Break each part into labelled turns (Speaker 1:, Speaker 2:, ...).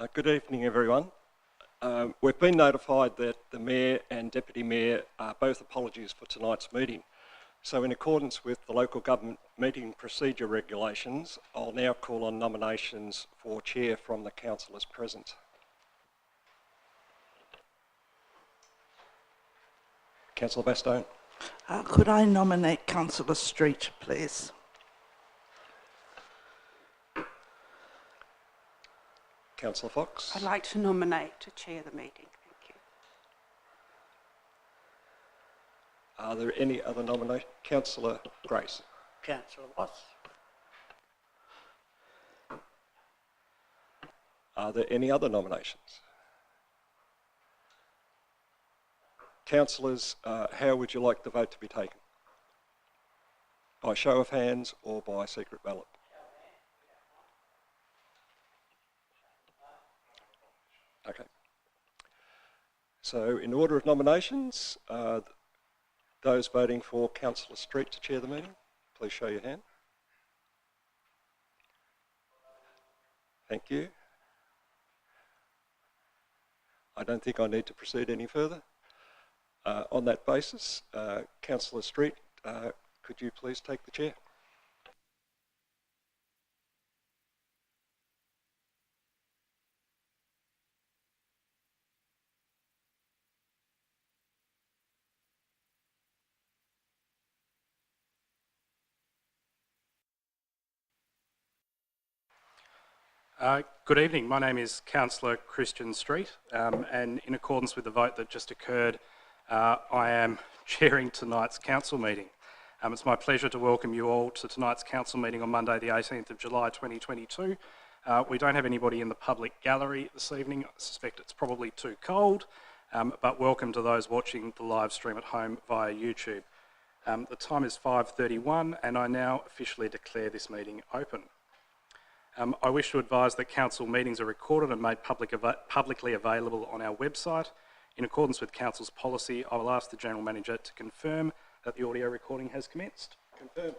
Speaker 1: Good evening, everyone. We've been notified that the Mayor and Deputy Mayor are both apologies for tonight's meeting. So in accordance with the local government meeting procedure regulations, I'll now call on nominations for Chair from the councillors present. Councillor Bastone.
Speaker 2: Could I nominate Councillor Street, please?
Speaker 1: Councillor Fox.
Speaker 3: I'd like to nominate to chair the meeting. Thank you.
Speaker 1: Are there any other nominations? Councillor Grace.
Speaker 4: Councillor Watts.
Speaker 1: Are there any other nominations? Councillors, how would you like the vote to be taken? By show of hands or by secret ballot? Okay. So in order of nominations, those voting for Councillor Street to chair the meeting, please show your hand. Thank you. I don't think I need to proceed any further. On that basis, Councillor Street, could you please take the chair?
Speaker 5: Good evening. My name is Councillor Christian Street, and in accordance with the vote that just occurred, I am chairing tonight's council meeting. It's my pleasure to welcome you all to tonight's council meeting on Monday the 18th of July 2022. We don't have anybody in the public gallery this evening. I suspect it's probably too cold, but welcome to those watching the live stream at home via YouTube. The time is 5:31 and I now officially declare this meeting open. I wish to advise that council meetings are recorded and made publicly available on our website. In accordance with council's policy, I will ask the General Manager to confirm that the audio recording has commenced. Confirmed.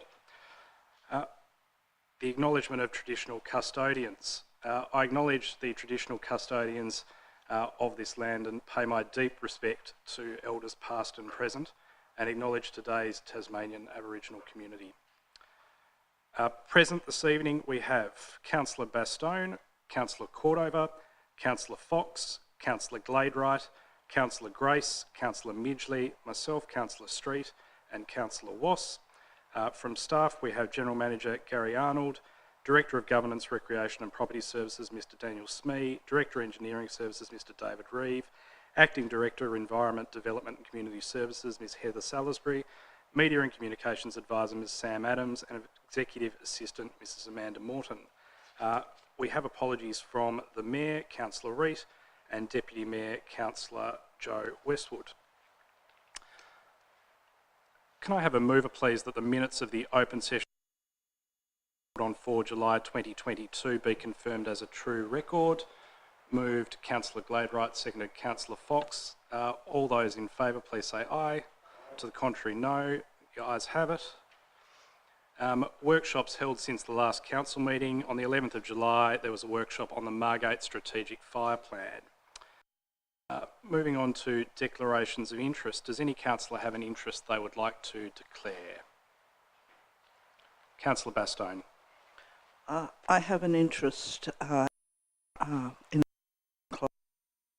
Speaker 5: The acknowledgement of traditional custodians. I acknowledge the traditional custodians of this land and pay my deep respect to elders past and present, and acknowledge today's Tasmanian Aboriginal community. Present this evening we have Councillor Bastone, Councillor Cordover, Councillor Fox, Councillor Gladewright, Councillor Grace, Councillor Midgley, myself, Councillor Street and Councillor Wass. From staff we have General Manager Gary Arnold, Director of Governance, Recreation and Property Services Mr Daniel Smee, Director of Engineering Services Mr David Reeve, Acting Director Environment, Development and Community Services Ms Heather Salisbury, Media and Communications Advisor Ms Sam Adams and Executive Assistant Mrs Amanda Morton. We have apologies from the Mayor, Councillor Reet, and Deputy Mayor, Councillor Joe Westwood. Can I have a mover please that the minutes of the open session on 4 July 2022 be confirmed as a true record? Moved Councillor Gladewright, seconded Councillor Fox. All those in favour please say aye. To the contrary, no. The ayes have it. Workshops held since the last council meeting. On the 11th of July, there was a workshop on the Margate Strategic Fire Plan. Moving on to declarations of interest. Does any councillor have an interest they would like to declare? Councillor Bastone.
Speaker 2: I have an interest in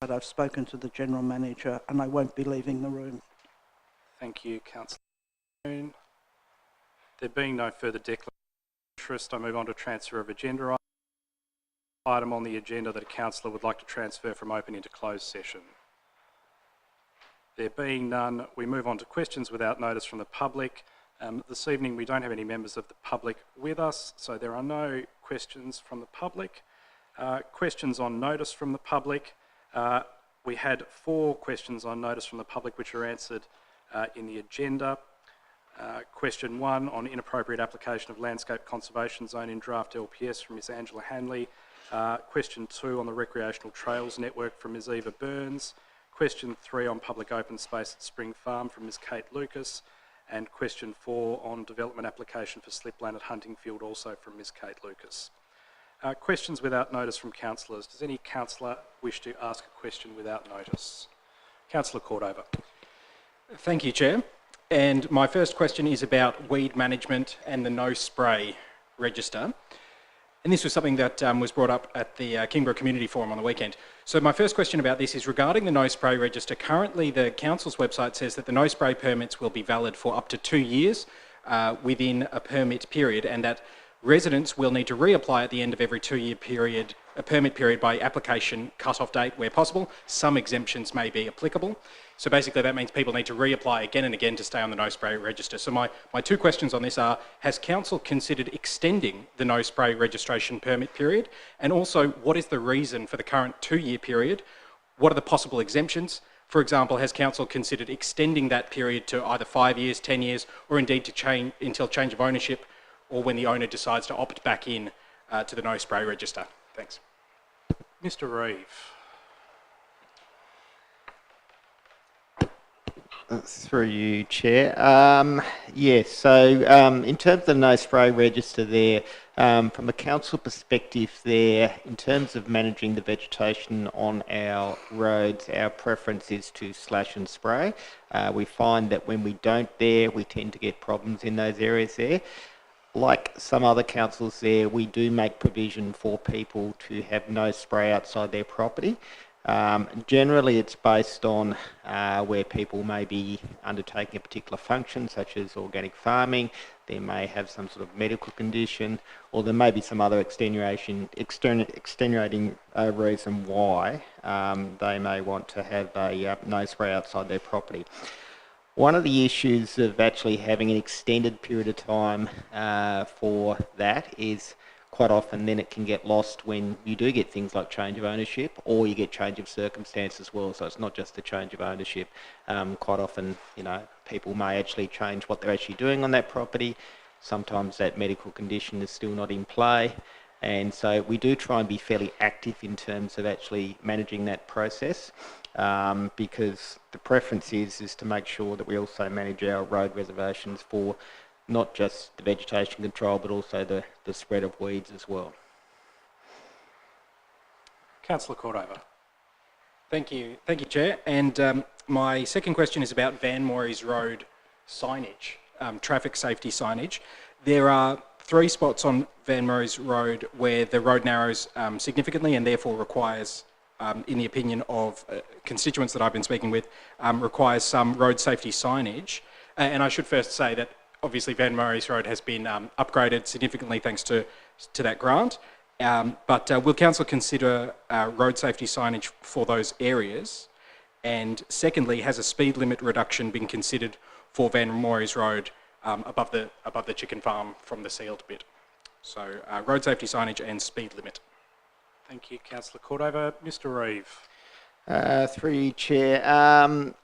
Speaker 2: but I've spoken to the General Manager and I won't be leaving the room.
Speaker 5: Thank you, Councillor. There being no further declaration of interest, I move on to transfer of agenda item on the agenda that a councillor would like to transfer from open into closed session. There being none, we move on to questions without notice from the public. This evening we don't have any members of the public with us, so there are no questions from the public. Questions on notice from the public. We had 4 questions on notice from the public which are answered in the agenda. Question 1 on inappropriate application of landscape conservation zone in draft LPS from Ms Angela Hanley. Question 2 on the recreational trails network from Ms Eva Burns. Question 3 on public open space at Spring Farm from Ms Kate Lucas. And question 4 on development application for slipland at Huntingfield also from Ms Kate Lucas. Questions without notice from councillors. Does any councillor wish to ask a question without notice? Councillor Cordover.
Speaker 4: Thank you, Chair. And my first question is about weed management and the no spray register. And this was something that was brought up at the Kingborough Community Forum on the weekend. So my first question about this is regarding the no spray register. Currently, the council's website says that the no spray permits will be valid for up to 2 years within a permit period, and that residents will need to reapply at the end of every 2-year period, a permit period, by application cut-off date where possible. Some exemptions may be applicable. So basically that means people need to reapply again and again to stay on the no spray register. So my two questions on this are, has council considered extending the no spray registration permit period? And also, what is the reason for the current 2-year period? What are the possible exemptions? For example, has council considered extending that period to either 5 years, 10 years, or indeed to change until change of ownership, or when the owner decides to opt back in to the no spray register? Thanks.
Speaker 5: Mr. Reeve.
Speaker 6: Through you, Chair. So in terms of the no spray register there, from a council perspective there, in terms of managing the vegetation on our roads, our preference is to slash and spray. We find that when we don't there, we tend to get problems in those areas there. Like some other councils there, we do make provision for people to have no spray outside their property. Generally, it's based on where people may be undertaking a particular function, such as organic farming. They may have some sort of medical condition, or there may be some other extenuating reason why they may want to have a no spray outside their property. One of the issues of actually having an extended period of time for that is quite often then it can get lost when you do get things like change of ownership, or you get change of circumstance as well. So it's not just the change of ownership. Quite often, people may actually change what they're actually doing on that property. Sometimes that medical condition is still not in play. And so we do try and be fairly active in terms of actually managing that process, because the preference is to make sure that we also manage our road reservations for not just the vegetation control, but also the spread of weeds as well.
Speaker 5: Councillor Cordover.
Speaker 4: Thank you, Chair. And my second question is about Van Moyes Road signage, traffic safety signage. There are 3 spots on Van Moyes Road where the road narrows significantly and therefore requires, in the opinion of constituents that I've been speaking with, requires some road safety signage. And I should first say that obviously Van Moyes Road has been upgraded significantly thanks to that grant. But will council consider road safety signage for those areas? And secondly, has a speed limit reduction been considered for Van Moyes Road above the chicken farm from the sealed bit? So road safety signage and speed limit.
Speaker 5: Thank you, Councillor Cordover. Mr. Reeve.
Speaker 6: Through you, Chair.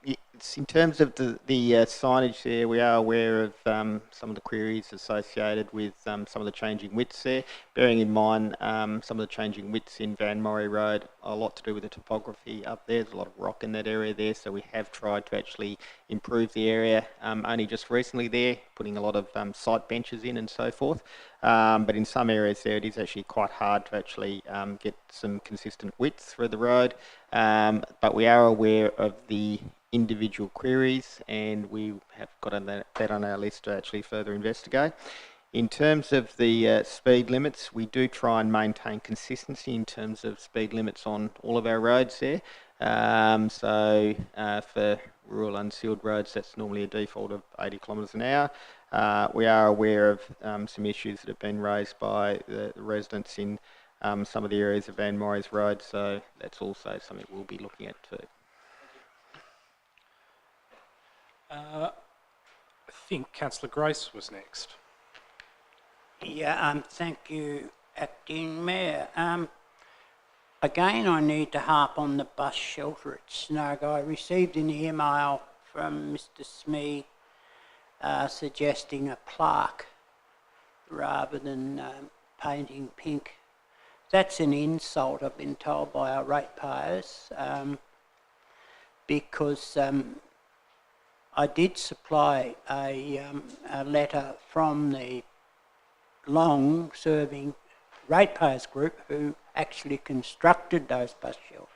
Speaker 6: In terms of the signage there, we are aware of some of the queries associated with some of the changing widths there. Bearing in mind some of the changing widths in Van Moyes Road, a lot to do with the topography up there. There's a lot of rock in that area there, so we have tried to actually improve the area only just recently there, putting a lot of site benches in and so forth. But in some areas there, it is actually quite hard to actually get some consistent widths through the road. But we are aware of the individual queries, and we have got that on our list to actually further investigate. In terms of the speed limits, we do try and maintain consistency in terms of speed limits on all of our roads there. So for rural unsealed roads, that's normally a default of 80 kilometres an hour. We are aware of some issues that have been raised by the residents in some of the areas of Van Moyes Road, so that's also something we'll be looking at too.
Speaker 5: I think Councillor Grace was next.
Speaker 7: Yeah, thank you, Acting Mayor. Again, I need to harp on the bus shelter at Snug. I received an email from Mr. Smee suggesting a plaque rather than painting pink. That's an insult, I've been told by our ratepayers, because I did supply a letter from the long-serving ratepayers group who actually constructed those bus shelters.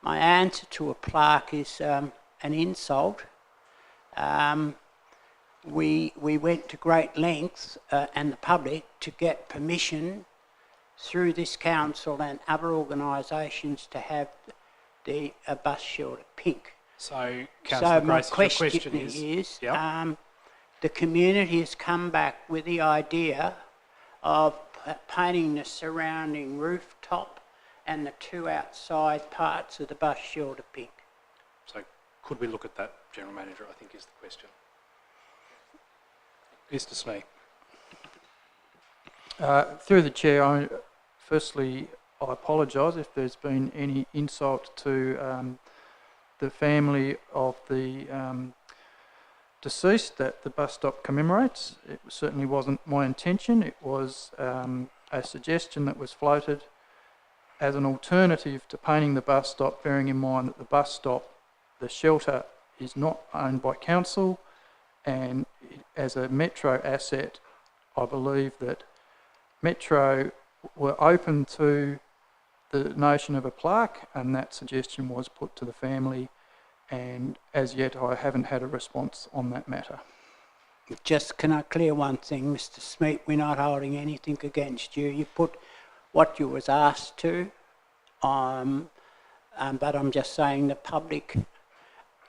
Speaker 7: My answer to a plaque is an insult. We went to great lengths, and the public, to get permission through this council and other organisations to have the bus shelter pink.
Speaker 5: So, Councillor Grace,
Speaker 7: my
Speaker 5: your question is... Yep.
Speaker 7: The community has come back with the idea of painting the surrounding rooftop and the two outside parts of the bus shelter pink.
Speaker 5: So, could we look at that, General Manager, I think is the question. Mr. Smee.
Speaker 8: Through the Chair, firstly, I apologise if there's been any insult to the family of the deceased that the bus stop commemorates. It certainly wasn't my intention. It was a suggestion that was floated as an alternative to painting the bus stop, bearing in mind that the bus stop, the shelter, is not owned by council, and as a Metro asset, I believe that Metro were open to the notion of a plaque, and that suggestion was put to the family, and as yet I haven't had a response on that matter.
Speaker 7: Just can I clear one thing, Mr. Smith? We're not holding anything against you. You put what you was asked to, but I'm just saying the public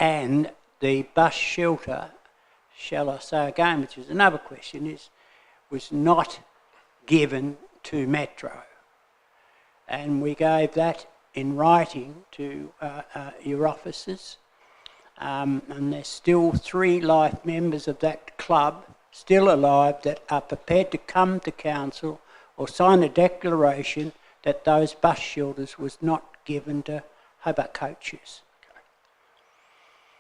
Speaker 7: and the bus shelter, shall I say again, which is another question, was not given to Metro. And we gave that in writing to your officers. And there's still 3 life members of that club still alive that are prepared to come to council or sign a declaration that those bus shelters was not given to Hobart coaches.
Speaker 5: Okay.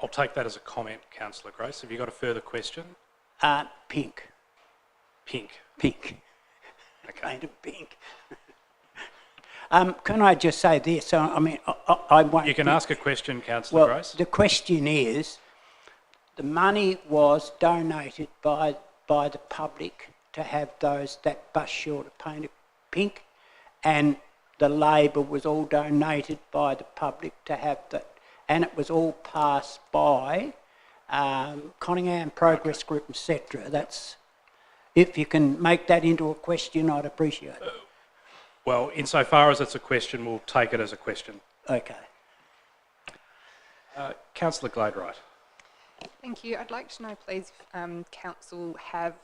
Speaker 5: I'll take that as a comment, Councillor Grace. Have you got a further question?
Speaker 7: Pink.
Speaker 5: Pink.
Speaker 7: Pink.
Speaker 5: Okay.
Speaker 7: Painted pink. Can I just say this? I mean, I won't...
Speaker 5: You can ask a question, Councillor Grace.
Speaker 7: The question is, the money was donated by the public to have that bus shelter painted pink, and the labour was all donated by the public to have that, and it was all passed by Conningham Progress Group, etc. That's, if you can make that into a question, I'd appreciate it.
Speaker 5: Well, insofar as it's a question, we'll take it as a question.
Speaker 7: Okay.
Speaker 5: Councillor Gladwright.
Speaker 9: Thank you. I'd like to know, please, if Council have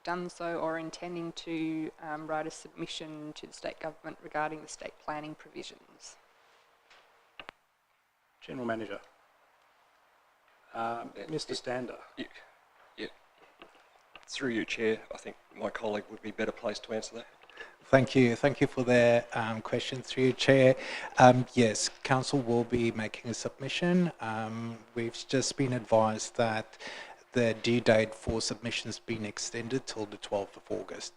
Speaker 9: done so or intending to write a submission to the State Government regarding the state planning provisions.
Speaker 5: General Manager. Mr. Stander.
Speaker 1: Yeah. Through you, Chair, I think my colleague would be better placed to answer that.
Speaker 10: Thank you for the question through you, Chair. Yes, Council will be making a submission. We've just been advised that the due date for submission has been extended till the 12th of August.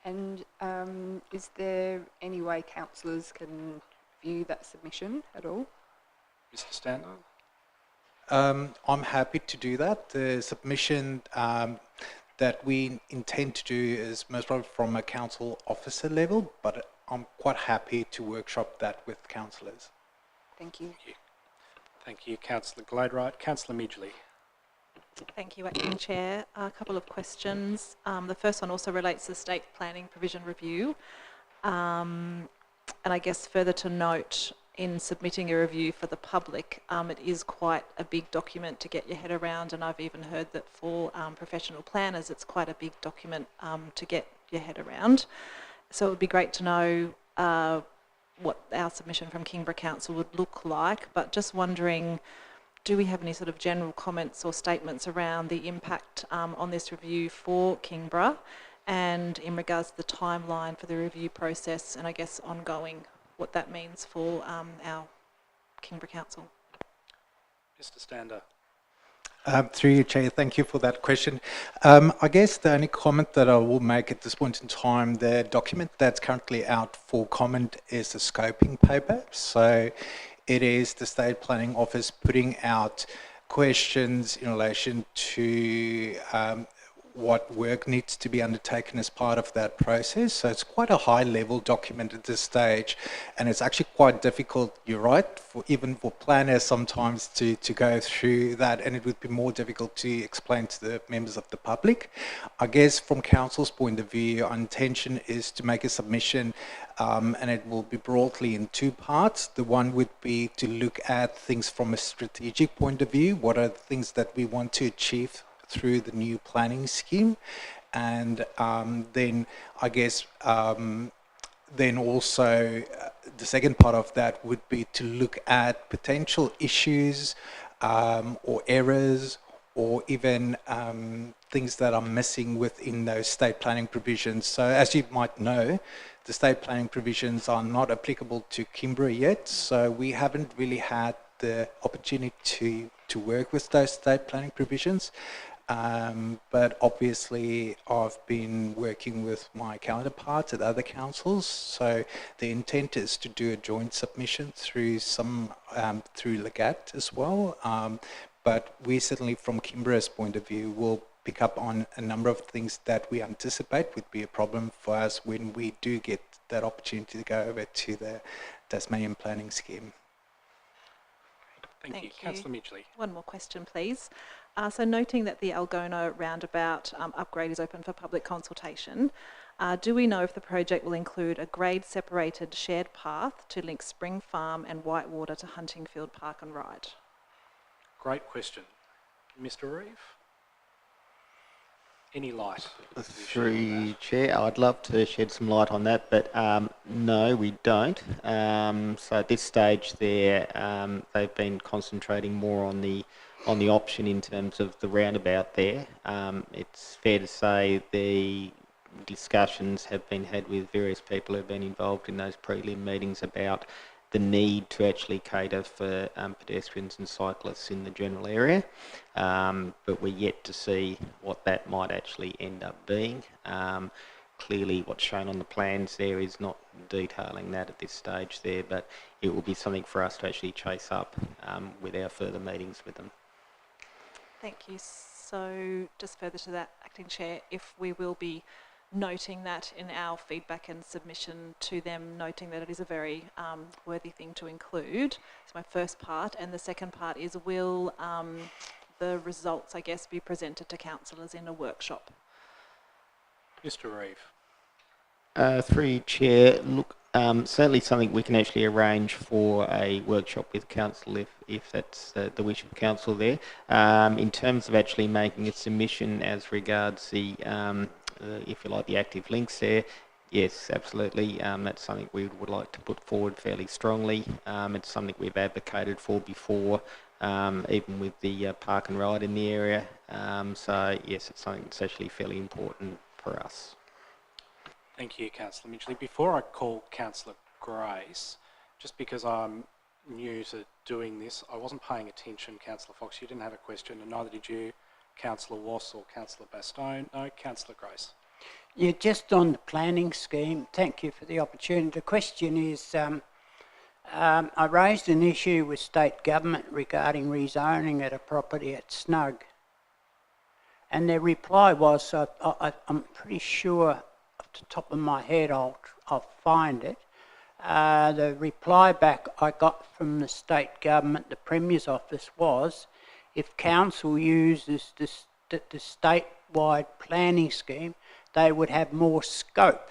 Speaker 9: And is there any way councillors can view that submission at all?
Speaker 5: Mr. Stander.
Speaker 10: I'm happy to do that. The submission that we intend to do is most probably from a council officer level, but I'm quite happy to workshop that with councillors.
Speaker 9: Thank you.
Speaker 5: Thank you, Councillor Gladwright. Councillor Midgley.
Speaker 11: Thank you, Acting Chair. A couple of questions. The first one also relates to state planning provision review. And I guess further to note, in submitting a review for the public, it is quite a big document to get your head around, and I've even heard that for professional planners it's quite a big document to get your head around. So it would be great to know what our submission from Kingborough Council would look like, but just wondering, do we have any sort of general comments or statements around the impact on this review for Kingborough, and in regards to the timeline for the review process, and I guess ongoing, what that means for our Kingborough Council?
Speaker 5: Mr. Stander.
Speaker 10: Through you, Chair, thank you for that question. I guess the only comment that I will make at this point in time, the document that's currently out for comment is the scoping paper. So it is the State Planning Office putting out questions in relation to what work needs to be undertaken as part of that process. So it's quite a high-level document at this stage, and it's actually quite difficult, you're right, even for planners sometimes to go through that, and it would be more difficult to explain to the members of the public. I guess from Council's point of view, our intention is to make a submission, and it will be broadly in two parts. The one would be to look at things from a strategic point of view. What are the things that we want to achieve through the new planning scheme? And then I guess then also the second part of that would be to look at potential issues or errors or even things that are missing within those state planning provisions. So as you might know, the state planning provisions are not applicable to Kingborough yet, so we haven't really had the opportunity to work with those state planning provisions. But obviously I've been working with my counterparts at other councils, so the intent is to do a joint submission through through Legat as well. But we certainly, from Kingboroug's point of view, will pick up on a number of things that we anticipate would be a problem for us when we do get that opportunity to go over to the Tasmanian planning scheme.
Speaker 5: Thank you. Councillor Midgley.
Speaker 11: One more question, please. So noting that the Algona roundabout upgrade is open for public consultation, do we know if the project will include a grade-separated shared path to link Spring Farm and Whitewater to Huntingfield Park and Ride?
Speaker 5: Great question. Mr. Reeve? Any light?
Speaker 6: Through Chair, I'd love to shed some light on that, but no, we don't. So at this stage they've been concentrating more on the option in terms of the roundabout there. It's fair to say the discussions have been had with various people who have been involved in those prelim meetings about the need to actually cater for pedestrians and cyclists in the general area, but we're yet to see what that might actually end up being. Clearly what's shown on the plans there is not detailing that at this stage there, but it will be something for us to actually chase up with our further meetings with them.
Speaker 11: Thank you. So just further to that, Acting Chair, if we will be noting that in our feedback and submission to them, noting that it is a very worthy thing to include. It's my first part. And the second part is, will the results, I guess, be presented to councillors in a workshop?
Speaker 5: Mr. Reeve.
Speaker 6: Through Chair, look, certainly something we can actually arrange for a workshop with council if that's the wish of council there. In terms of actually making a submission as regards the if you like, the active links there, yes, absolutely. That's something we would like to put forward fairly strongly. It's something we've advocated for before, even with the park and ride in the area. So yes, it's something that's actually fairly important for us.
Speaker 5: Thank you, Councillor Midgley. Before I call Councillor Grace, just because I'm new to doing this, I wasn't paying attention, Councillor Fox. You didn't have a question, and neither did you, Councillor Wass or Councillor Bastone. No, Councillor Grace.
Speaker 7: Yeah, just on the planning scheme, thank you for the opportunity. The question is, I raised an issue with state government regarding rezoning at a property at Snug. And their reply was, I'm pretty sure off the top of my head, I'll find it. The reply back I got from the state government, the Premier's office, was if council uses the statewide planning scheme, they would have more scope.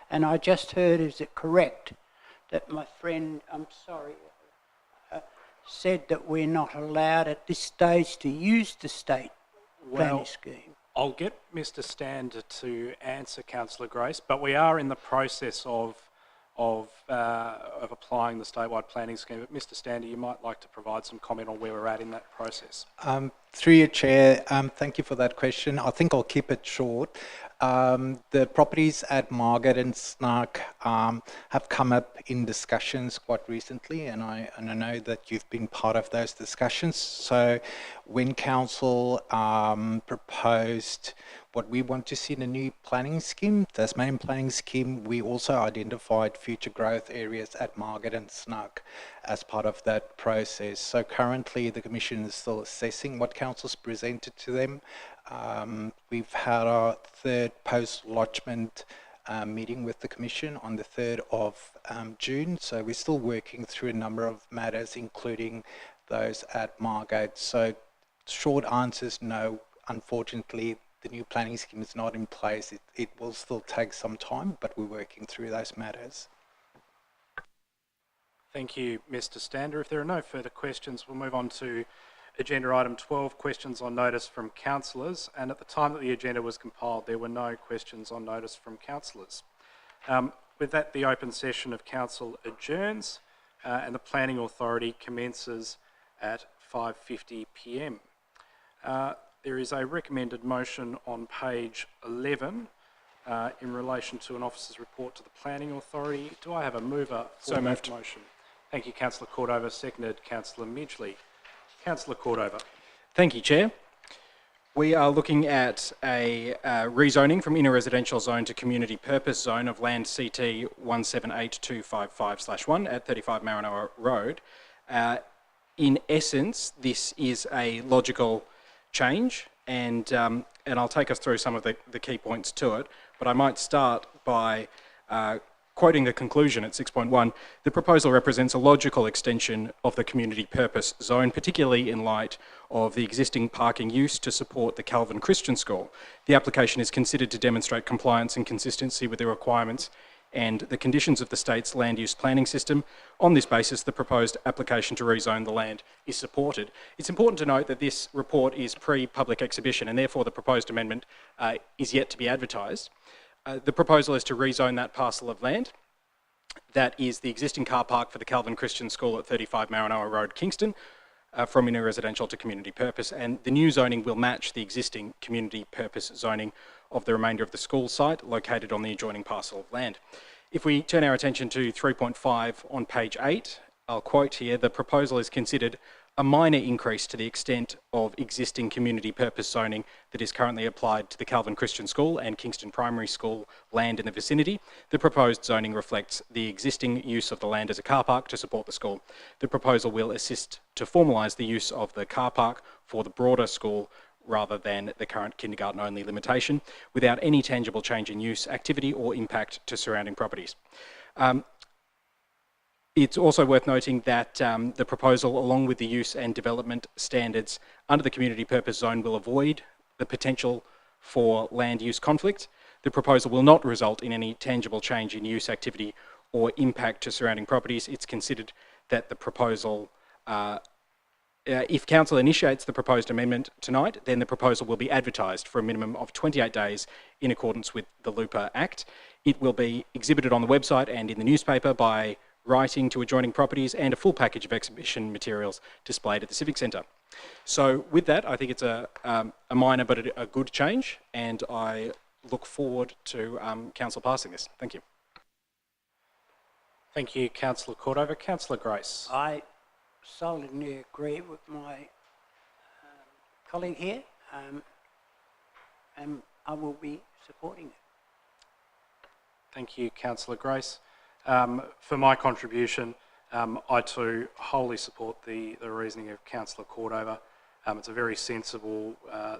Speaker 7: And I just heard, is it correct, that my friend, said that we're not allowed at this stage to use the state planning scheme?
Speaker 5: I'll get Mr. Stander to answer, Councillor Grace, but we are in the process of applying the statewide planning scheme. But Mr. Stander, you might like to provide some comment on where we're at in that process.
Speaker 10: Through your Chair, thank you for that question. I think I'll keep it short. The properties at Margaret and Snug have come up in discussions quite recently, and I know that you've been part of those discussions. So when Council proposed what we want to see in a new planning scheme, Tasmanian planning scheme. We also identified future growth areas at Margate and Snug as part of that process. So currently the Commission is still assessing what Council's presented to them. We've had our third post-lodgement meeting with the Commission on the 3rd of June. So we're still working through a number of matters, including those at Margate. So short answer is no. Unfortunately, the new planning scheme is not in place. It will still take some time, but we're working through those matters.
Speaker 5: Thank you, Mr. Stander. If there are no further questions, we'll move on to agenda item 12, questions on notice from councillors. And at the time that the agenda was compiled, there were no questions on notice from councillors. With that, the open session of council adjourns and the planning authority commences at 5:50 p.m. There is a recommended motion on page 11 in relation to an officer's report to the planning authority. Do I have a mover for that motion? Thank you, Councillor Cordover. Seconded, Councillor Midgley. Councillor Cordover.
Speaker 4: Thank you, Chair. We are looking at a rezoning from inner residential zone to community purpose zone of land CT 178255/1 at 35 Maranoa Road. In essence, this is a logical change, and I'll take us through some of the key points to it, but I might start by quoting the conclusion at 6.1. The proposal represents a logical extension of the community purpose zone, particularly in light of the existing parking use to support the Calvin Christian School. The application is considered to demonstrate compliance and consistency with the requirements and the conditions of the state's land use planning system. On this basis, the proposed application to rezone the land is supported. It's important to note that this report is pre-public exhibition, and therefore the proposed amendment is yet to be advertised. The proposal is to rezone that parcel of land. That is the existing car park for the Calvin Christian School at 35 Maranoa Road, Kingston, from inner residential to community purpose, and the new zoning will match the existing community purpose zoning of the remainder of the school site located on the adjoining parcel of land. If we turn our attention to 3.5 on page 8, I'll quote here, the proposal is considered a minor increase to the extent of existing community purpose zoning that is currently applied to the Calvin Christian School and Kingston Primary School land in the vicinity. The proposed zoning reflects the existing use of the land as a car park to support the school. The proposal will assist to formalise the use of the car park for the broader school rather than the current kindergarten-only limitation, without any tangible change in use, activity or impact to surrounding properties. It's also worth noting that the proposal, along with the use and development standards under the community purpose zone, will avoid the potential for land use conflict. The proposal will not result in any tangible change in use, activity or impact to surrounding properties. It's considered that the proposal, if Council initiates the proposed amendment tonight, then the proposal will be advertised for a minimum of 28 days in accordance with the Lupa Act. It will be exhibited on the website and in the newspaper by writing to adjoining properties, and a full package of exhibition materials displayed at the Civic Centre. So with that, I think it's a minor but a good change, and I look forward to Council passing this. Thank you.
Speaker 5: Thank you, Councillor Cordover. Councillor Grace.
Speaker 7: I solidly agree with my colleague here, and I will be supporting it.
Speaker 5: Thank you, Councillor Grace. For my contribution, I too wholly support the reasoning of Councillor Cordover. It's a very sensible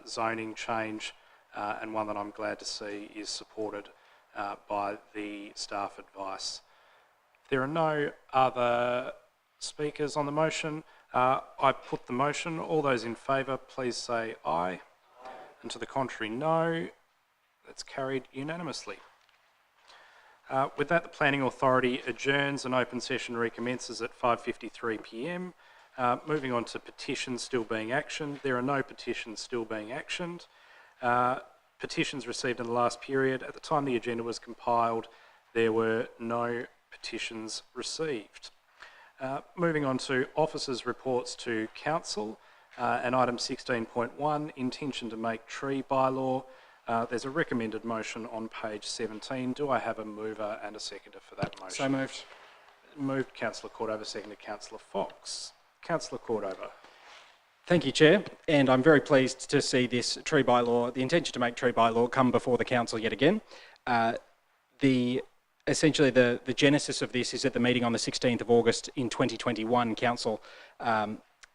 Speaker 5: zoning change and one that I'm glad to see is supported by the staff advice. If there are no other speakers on the motion, I put the motion. All those in favour, please say aye. And to the contrary, no. That's carried unanimously. With that, the Planning Authority adjourns and open session recommences at 5:53 p.m. Moving on to petitions still being actioned. There are no petitions still being actioned. Petitions received in the last period. At the time the agenda was compiled, there were no petitions received. Moving on to officers' reports to Council and item 16.1, intention to make tree bylaw. There's a recommended motion on page 17. Do I have a mover and a seconder for that motion?
Speaker 4: So moved.
Speaker 5: Moved, Councillor Cordover, seconded Councillor Fox. Councillor Cordover.
Speaker 4: Thank you, Chair, and I'm very pleased to see this tree bylaw, the intention to make tree bylaw, come before the Council yet again. Essentially, the genesis of this is at the meeting on the 16th of August in 2021, Council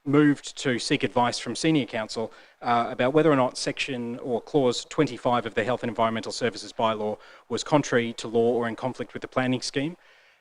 Speaker 4: moved to seek advice from Senior Counsel about whether or not section or clause 25 of the Health and Environmental Services Bylaw was contrary to law or in conflict with the planning scheme.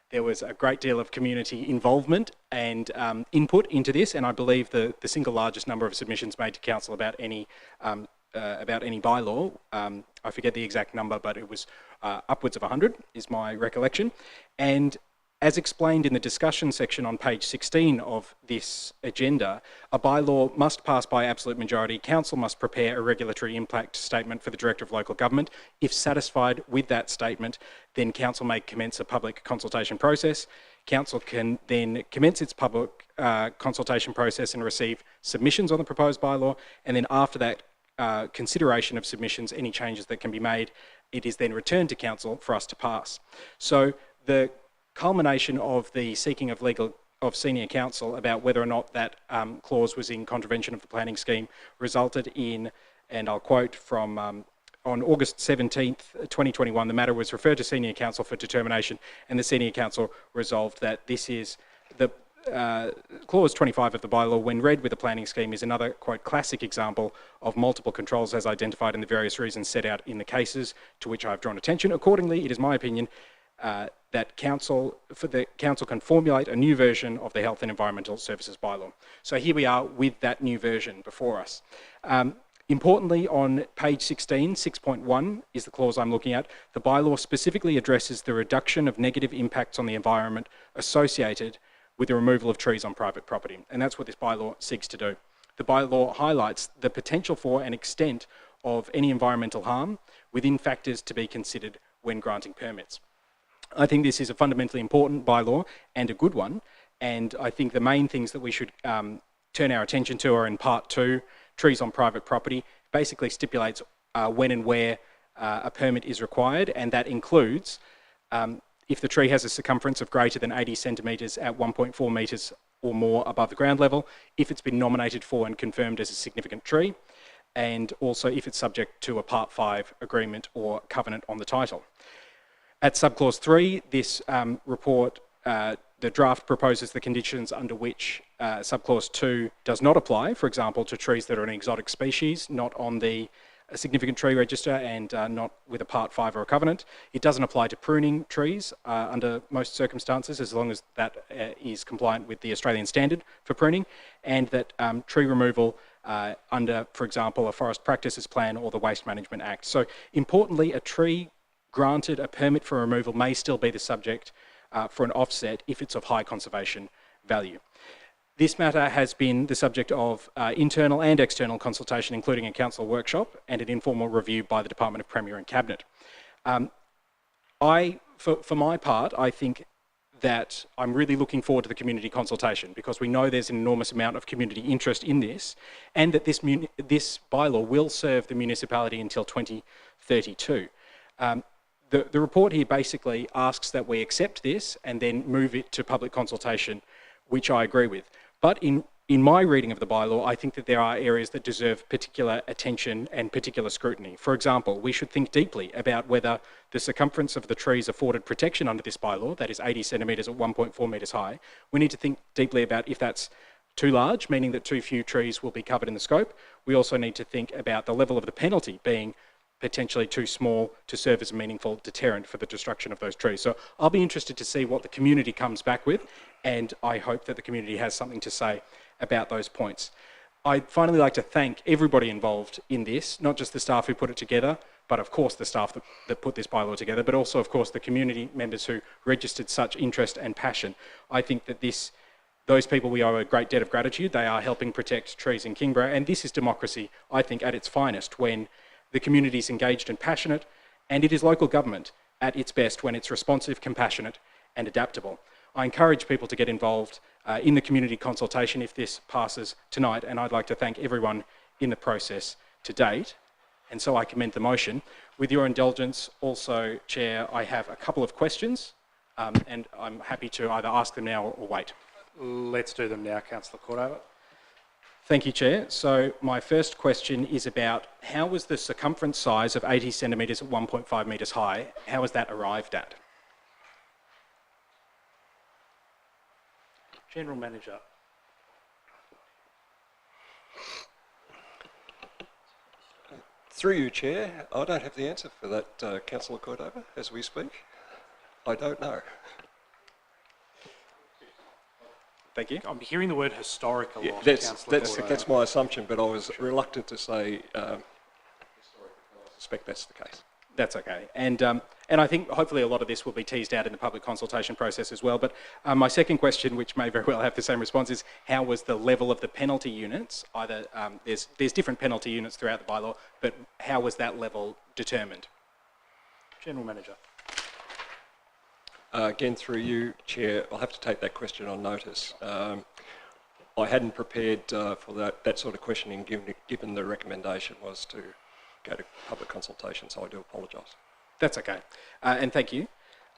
Speaker 4: There was a great deal of community involvement and input into this, and I believe the single largest number of submissions made to Council about any bylaw, I forget the exact number, but it was upwards of 100, is my recollection. And as explained in the discussion section on page 16 of this agenda, a bylaw must pass by absolute majority. Council must prepare a regulatory impact statement for the Director of Local Government. If satisfied with that statement, then Council may commence a public consultation process. Council can then commence its public consultation process and receive submissions on the proposed bylaw, and then after that consideration of submissions, any changes that can be made, it is then returned to Council for us to pass. So the culmination of the seeking of Senior Counsel about whether or not that clause was in contravention of the planning scheme resulted in, and I'll quote from on August 17th, 2021, the matter was referred to Senior Counsel for determination, and the Senior Counsel resolved that this is the clause 25 of the bylaw, when read with the planning scheme, is another, quote, classic example of multiple controls as identified in the various reasons set out in the cases to which I have drawn attention. Accordingly, it is my opinion that Council can formulate a new version of the Health and Environmental Services Bylaw. So here we are with that new version before us. Importantly, on page 16, 6.1 is the clause I'm looking at. The bylaw specifically addresses the reduction of negative impacts on the environment associated with the removal of trees on private property, and that's what this bylaw seeks to do. The bylaw highlights the potential for and extent of any environmental harm within factors to be considered when granting permits. I think this is a fundamentally important bylaw and a good one, and I think the main things that we should turn our attention to are in part 2, trees on private property. Basically stipulates when and where a permit is required, and that includes if the tree has a circumference of greater than 80 centimetres at 1.4 metres or more above the ground level, if it's been nominated for and confirmed as a significant tree, and also if it's subject to a Part 5 agreement or covenant on the title. At subclause 3, this report, the draft proposes the conditions under which subclause 2 does not apply, for example, to trees that are an exotic species, not on the significant tree register and not with a Part 5 or a covenant. It doesn't apply to pruning trees under most circumstances, as long as that is compliant with the Australian standard for pruning, and that tree removal under, for example, a Forest Practices Plan or the Waste Management Act. So importantly, a tree granted a permit for removal may still be the subject for an offset if it's of high conservation value. This matter has been the subject of internal and external consultation, including a council workshop and an informal review by the Department of Premier and Cabinet. For my part, I think that I'm really looking forward to the community consultation, because we know there's an enormous amount of community interest in this, and that this bylaw will serve the municipality until 2032. The report here basically asks that we accept this and then move it to public consultation, which I agree with. But in my reading of the bylaw, I think that there are areas that deserve particular attention and particular scrutiny. For example, we should think deeply about whether the circumference of the trees afforded protection under this bylaw, that is 80 centimetres at 1.4 metres high, we need to think deeply about if that's too large, meaning that too few trees will be covered in the scope. We also need to think about the level of the penalty being potentially too small to serve as a meaningful deterrent for the destruction of those trees. So I'll be interested to see what the community comes back with, and I hope that the community has something to say about those points. I'd finally like to thank everybody involved in this, not just the staff who put it together, but of course the staff that put this bylaw together, but also of course the community members who registered such interest and passion. I think that those people, we owe a great debt of gratitude. They are helping protect trees in Kingborough, and this is democracy, I think, at its finest, when the community is engaged and passionate, and it is local government at its best when it's responsive, compassionate and adaptable. I encourage people to get involved in the community consultation if this passes tonight, and I'd like to thank everyone in the process to date, and so I commend the motion. With your indulgence also, Chair, I have a couple of questions, and I'm happy to either ask them now or wait.
Speaker 5: Let's do them now, Councillor Cordover.
Speaker 4: Thank you, Chair. So my first question is about how was the circumference size of 80 centimetres at 1.5 metres high, how was that arrived at?
Speaker 5: General Manager.
Speaker 1: Through you, Chair, I don't have the answer for that, Councillor Cordova, as we speak. I don't know.
Speaker 4: Thank you.
Speaker 5: I'm hearing the word historic a lot.
Speaker 1: Yeah,
Speaker 5: Councillor Cordova.
Speaker 1: that's my assumption, but I was reluctant to say historic because I suspect that's the case.
Speaker 4: That's okay. And I think hopefully a lot of this will be teased out in the public consultation process as well. But my second question, which may very well have the same response, is how was the level of the penalty units? Either there's different penalty units throughout the bylaw, but how was that level determined?
Speaker 5: General Manager.
Speaker 1: Again, through you, Chair, I'll have to take that question on notice. I hadn't prepared for that sort of questioning given the recommendation was to go to public consultation, so I do apologise.
Speaker 4: That's okay. And thank you.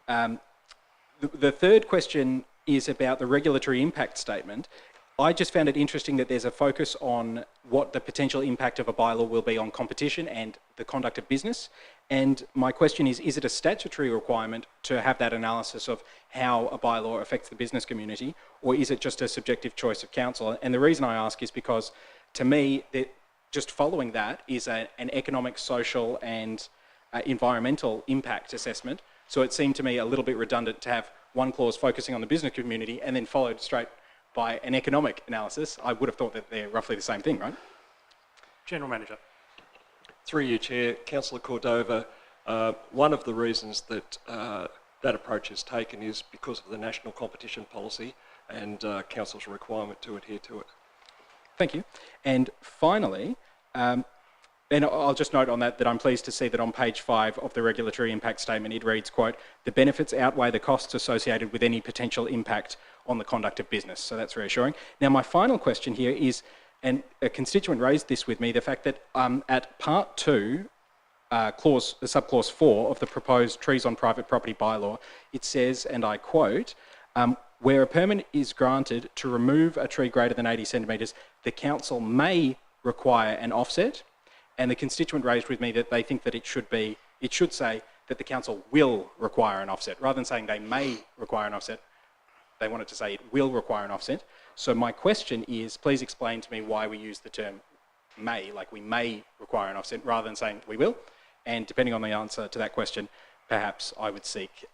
Speaker 4: The third question is about the regulatory impact statement. I just found it interesting that there's a focus on what the potential impact of a bylaw will be on competition and the conduct of business. And my question is it a statutory requirement to have that analysis of how a bylaw affects the business community, or is it just a subjective choice of council? And the reason I ask is because, to me, just following that is an economic, social and environmental impact assessment. So it seemed to me a little bit redundant to have one clause focusing on the business community and then followed straight by an economic analysis. I would have thought that they're roughly the same thing, right?
Speaker 5: General Manager.
Speaker 1: Through you, Chair, Councillor Cordova, one of the reasons that that approach is taken is because of the national competition policy and Council's requirement to adhere to it.
Speaker 4: Thank you. And finally, and I'll just note on that I'm pleased to see that on page 5 of the regulatory impact statement it reads, quote, "The benefits outweigh the costs associated with any potential impact on the conduct of business." So that's reassuring. Now my final question here is, and a constituent raised this with me, the fact that at part 2, subclause 4 of the proposed trees on private property bylaw, it says, and I quote, "Where a permit is granted to remove a tree greater than 80 centimetres, the council may require an offset." And the constituent raised with me that they think that it should say that the council will require an offset. Rather than saying they may require an offset, they wanted to say it will require an offset. So my question is, please explain to me why we use the term may, like we may require an offset, rather than saying we will. And depending on the answer to that question, perhaps I would seek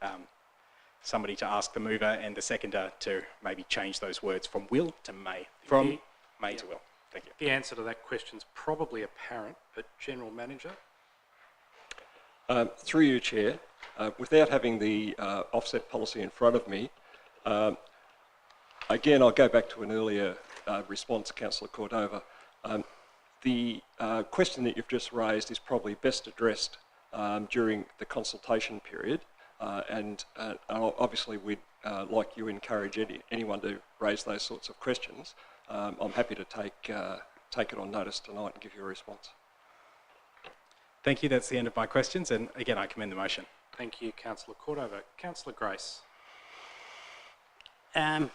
Speaker 4: somebody to ask the mover and the seconder to maybe change those words from will to may, from may to will. Thank you.
Speaker 5: The answer to that question is probably apparent, but General Manager.
Speaker 1: Through you, Chair, without having the offset policy in front of me, again, I'll go back to an earlier response, Councillor Cordova. The question that you've just raised is probably best addressed during the consultation period, and obviously we'd, like you, encourage anyone to raise those sorts of questions. I'm happy to take it on notice tonight and give you a response.
Speaker 4: Thank you. That's the end of my questions. And again, I commend the motion.
Speaker 5: Thank you, Councillor Cordova. Councillor Grace.
Speaker 7: I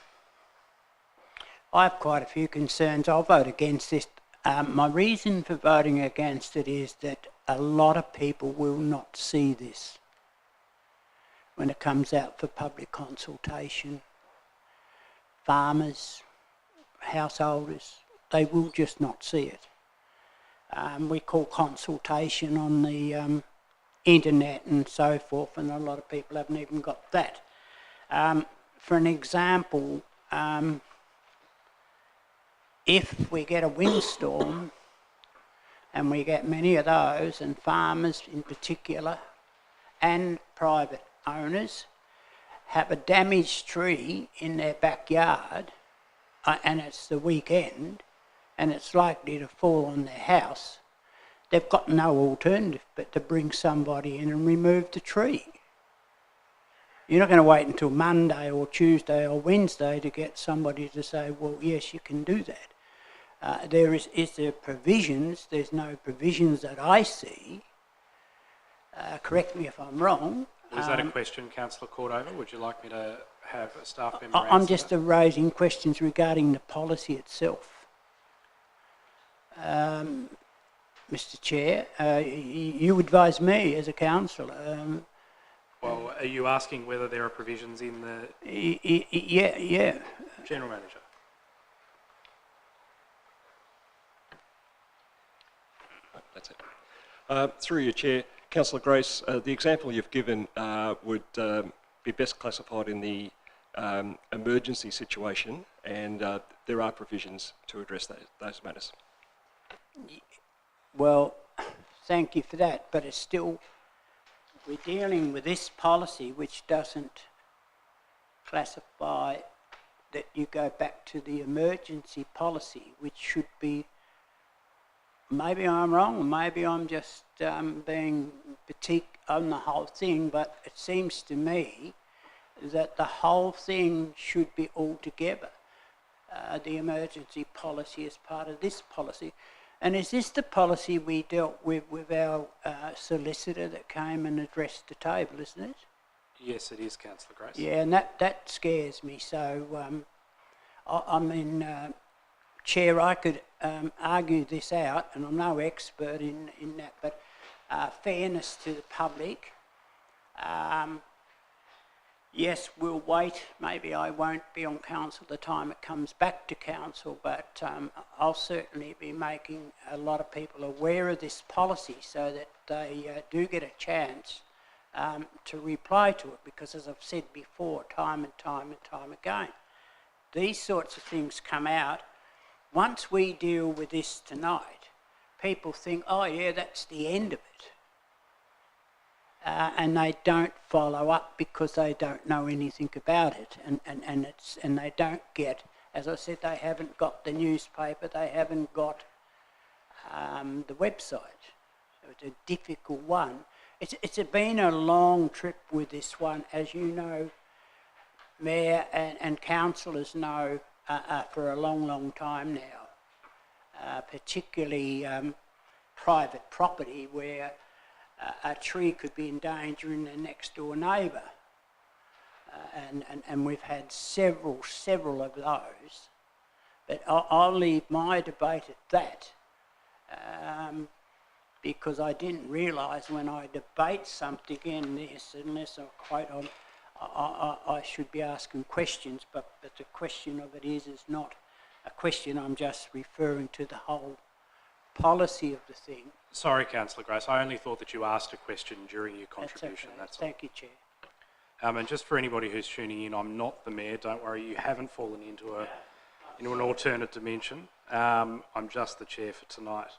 Speaker 7: have quite a few concerns. I'll vote against this. My reason for voting against it is that a lot of people will not see this when it comes out for public consultation. Farmers, householders, they will just not see it. We call consultation on the internet and so forth, and a lot of people haven't even got that. For an example, if we get a windstorm, and we get many of those, and farmers in particular, and private owners, have a damaged tree in their backyard, and it's the weekend, and it's likely to fall on their house, they've got no alternative but to bring somebody in and remove the tree. You're not going to wait until Monday or Tuesday or Wednesday to get somebody to say, well, yes, you can do that. Is there provisions? There's no provisions that I see. Correct me if I'm wrong.
Speaker 5: Was that a question, Councillor Cordova? Would you like me to have a staff member answer
Speaker 7: I'm just
Speaker 5: that?
Speaker 7: raising questions regarding the policy itself. Mr Chair. You advise me as a councillor.
Speaker 5: Well, are you asking whether there are provisions in the
Speaker 7: Yeah.
Speaker 5: General Manager?
Speaker 1: That's it. Through your chair, Councillor Grace, the example you've given would be best classified in the emergency situation, and there are provisions to address those matters.
Speaker 7: Well, thank you for that, but it's still, we're dealing with this policy which doesn't classify that you go back to the emergency policy, which should be, maybe I'm wrong, maybe I'm just being petite on the whole thing, but it seems to me that the whole thing should be all together. The emergency policy is part of this policy. And is this the policy we dealt with our solicitor that came and addressed the table, isn't it?
Speaker 5: Yes, it is, Councillor Grace.
Speaker 7: Yeah, and that scares me. So, I mean, Chair, I could argue this out, and I'm no expert in that, but fairness to the public. Yes, we'll wait. Maybe I won't be on council the time it comes back to council, but I'll certainly be making a lot of people aware of this policy so that they do get a chance to reply to it, because as I've said before, time and time again, these sorts of things come out. Once we deal with this tonight, people think, oh yeah, that's the end of it. And they don't follow up because they don't know anything about it, and they don't get, as I said, they haven't got the newspaper, they haven't got the website. So it's a difficult one. It's been a long trip with this one, as you know, Mayor and councillors know, for a long time now, particularly private property where a tree could be endangering the next door neighbour, and we've had several of those. But I'll leave my debate at that, because I didn't realise when I debate something in this, unless I'm quite on, I should be asking questions. But the question of it is not a question. I'm just referring to the whole policy of the thing.
Speaker 5: Sorry, Councillor Grace, I only thought that you asked a question during your contribution.
Speaker 7: That's okay. Thank you, Chair.
Speaker 5: And just for anybody who's tuning in, I'm not the Mayor, don't worry, you haven't fallen into an alternate dimension. I'm just the Chair for tonight.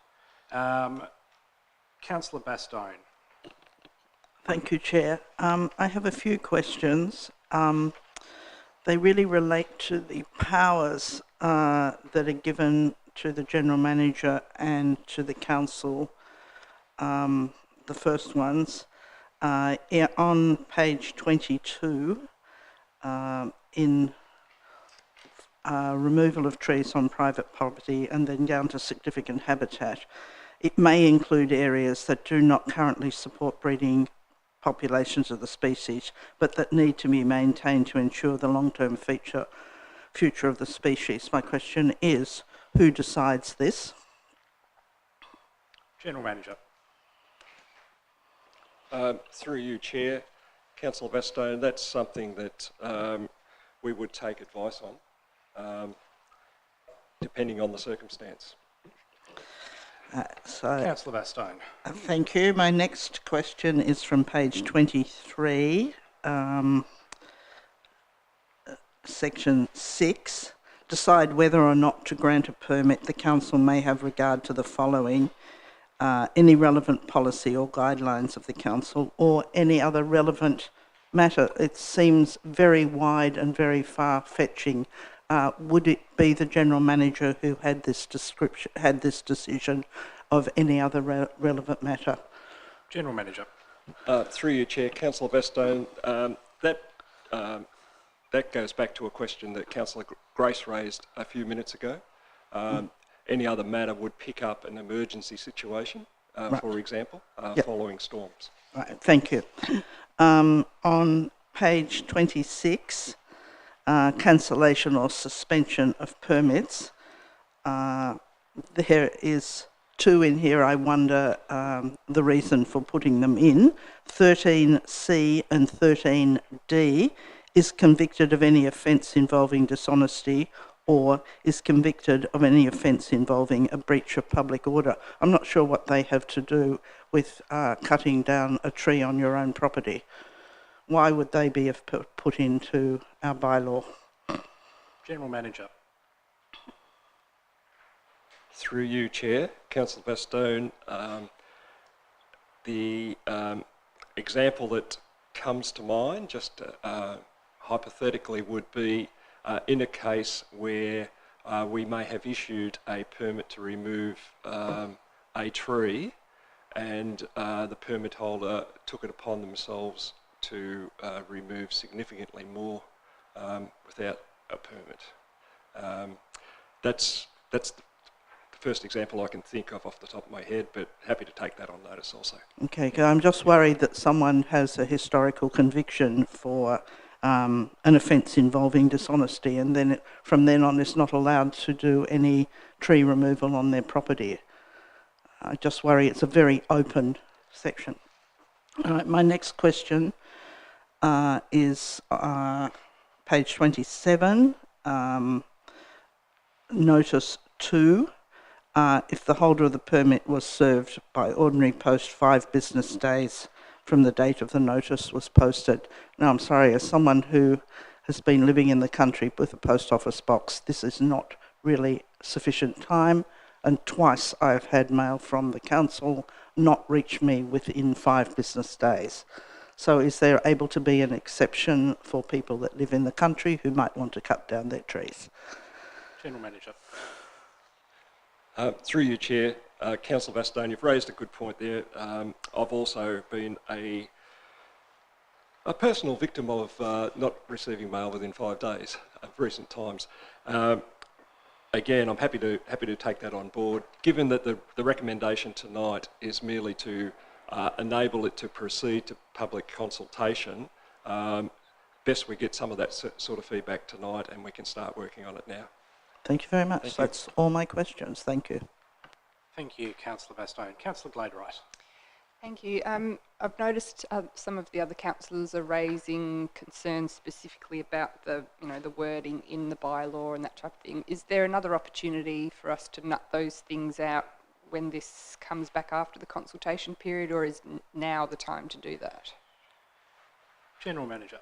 Speaker 5: Councillor Bastone.
Speaker 2: Thank you, Chair. I have a few questions. They really relate to the powers that are given to the General Manager and to the Council. The first ones, on page 22, in removal of trees on private property and then down to significant habitat, it may include areas that do not currently support breeding populations of the species, but that need to be maintained to ensure the long-term future of the species. My question is, who decides this?
Speaker 5: General Manager.
Speaker 1: Through you, Chair, Councillor Bastone, that's something that we would take advice on, depending on the circumstance.
Speaker 5: Councillor Bastone.
Speaker 2: Thank you. My next question is from page 23, section 6. Decide whether or not to grant a permit. The Council may have regard to the following: any relevant policy or guidelines of the Council or any other relevant matter. It seems very wide and very far-fetching. Would it be the General Manager who had this decision of any other relevant matter?
Speaker 5: General Manager.
Speaker 1: Through you, Chair, Councillor Bastone, that goes back to a question that Councillor Grace raised a few minutes ago. Any other matter would pick up an emergency situation, right, for example, yep, following storms.
Speaker 2: Right, thank you. On page 26, cancellation or suspension of permits, There is two in here. I wonder the reason for putting them in. 13C and 13D is convicted of any offence involving dishonesty or is convicted of any offence involving a breach of public order. I'm not sure what they have to do with cutting down a tree on your own property. Why would they be put into our bylaw?
Speaker 5: General Manager.
Speaker 1: Through you, Chair, Councillor Bastone, the example that comes to mind, just hypothetically, would be in a case where we may have issued a permit to remove a tree and the permit holder took it upon themselves to remove significantly more without a permit. That's the first example I can think of off the top of my head, but happy to take that on notice also.
Speaker 2: Okay, I'm just worried that someone has a historical conviction for an offence involving dishonesty and then from then on is not allowed to do any tree removal on their property. I just worry it's a very open section. All right, my next question is page 27, notice 2. If the holder of the permit was served by ordinary post 5 business days from the date of the notice was posted. Now, I'm sorry, as someone who has been living in the country with a post office box, this is not really sufficient time, and twice I've had mail from the council not reach me within 5 business days. So is there able to be an exception for people that live in the country who might want to cut down their trees?
Speaker 5: General Manager.
Speaker 1: Through you, Chair, Councillor Bastone, you've raised a good point there. I've also been a personal victim of not receiving mail within 5 days of recent times. Again, I'm happy to take that on board. Given that the recommendation tonight is merely to enable it to proceed to public consultation, best we get some of that sort of feedback tonight and we can start working on it now.
Speaker 2: Thank you very much. That's all my questions. Thank you.
Speaker 5: Thank you, Councillor Bastone. Councillor Gladwright.
Speaker 9: Thank you. I've noticed some of the other councillors are raising concerns specifically about the wording in the bylaw and that type of thing. Is there another opportunity for us to nut those things out when this comes back after the consultation period, or is now the time to do that?
Speaker 5: General Manager.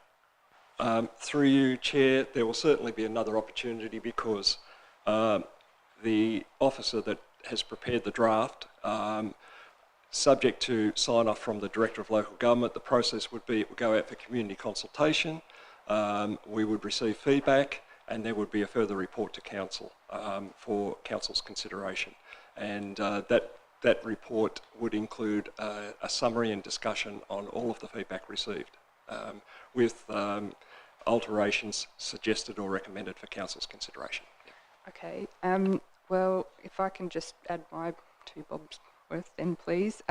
Speaker 1: Through you, Chair, there will certainly be another opportunity because the officer that has prepared the draft, subject to sign-off from the Director of Local Government, the process would be it would go out for community consultation, we would receive feedback, and there would be a further report to Council for Council's consideration. And that report would include a summary and discussion on all of the feedback received, with alterations suggested or recommended for Council's consideration.
Speaker 9: Okay. Well, if I can just add my 2 bobs worth then, please.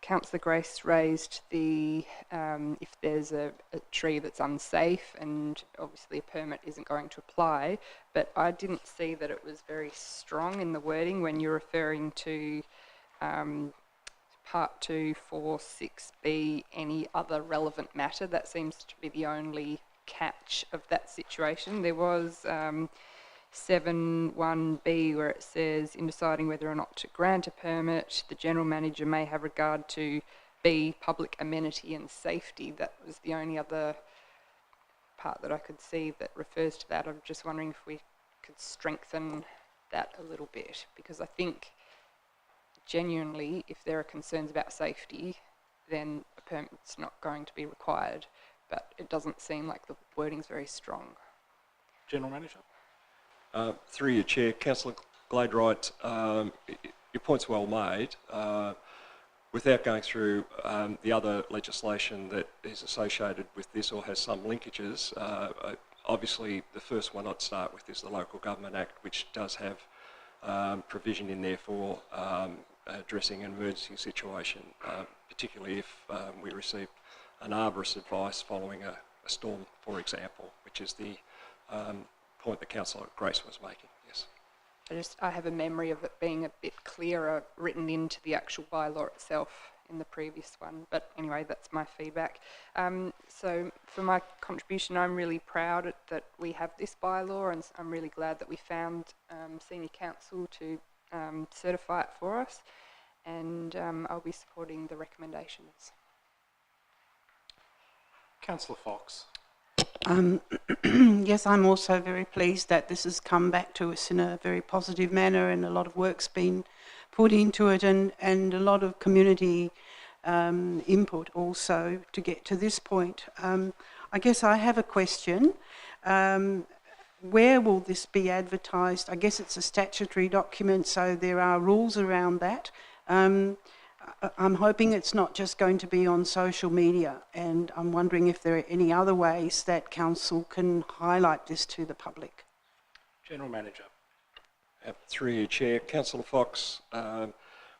Speaker 9: Councillor Grace raised the if there's a tree that's unsafe and obviously a permit isn't going to apply, but I didn't see that it was very strong in the wording when you're referring to Part 2, 4, 6B, any other relevant matter. That seems to be the only catch of that situation. There was 7.1b where it says, in deciding whether or not to grant a permit, the General Manager may have regard to B, public amenity and safety. That was the only other part that I could see that refers to that. I'm just wondering if we could strengthen that a little bit, because I think genuinely, if there are concerns about safety, then a permit's not going to be required, but it doesn't seem like the wording's very strong.
Speaker 5: General Manager.
Speaker 1: Through your Chair, Councillor Gladwright, your point's well made. Without going through the other legislation that is associated with this or has some linkages, obviously the first one I'd start with is the Local Government Act, which does have provision in there for addressing an emergency situation, particularly if we receive an arborist's advice following a storm, for example, which is the point that Councillor Grace was making. Yes.
Speaker 9: I have a memory of it being a bit clearer written into the actual bylaw itself in the previous one. But anyway, that's my feedback. So for my contribution, I'm really proud that we have this bylaw, and I'm really glad that we found Senior Counsel to certify it for us, and I'll be supporting the recommendations.
Speaker 5: Councillor Fox.
Speaker 3: Yes, I'm also very pleased that this has come back to us in a very positive manner, and a lot of work's been put into it, and a lot of community input also to get to this point. I guess I have a question. Where will this be advertised? I guess it's a statutory document, so there are rules around that. I'm hoping it's not just going to be on social media, and I'm wondering if there are any other ways that Council can highlight this to the public.
Speaker 5: General Manager.
Speaker 1: Through you, Chair. Councillor Fox, I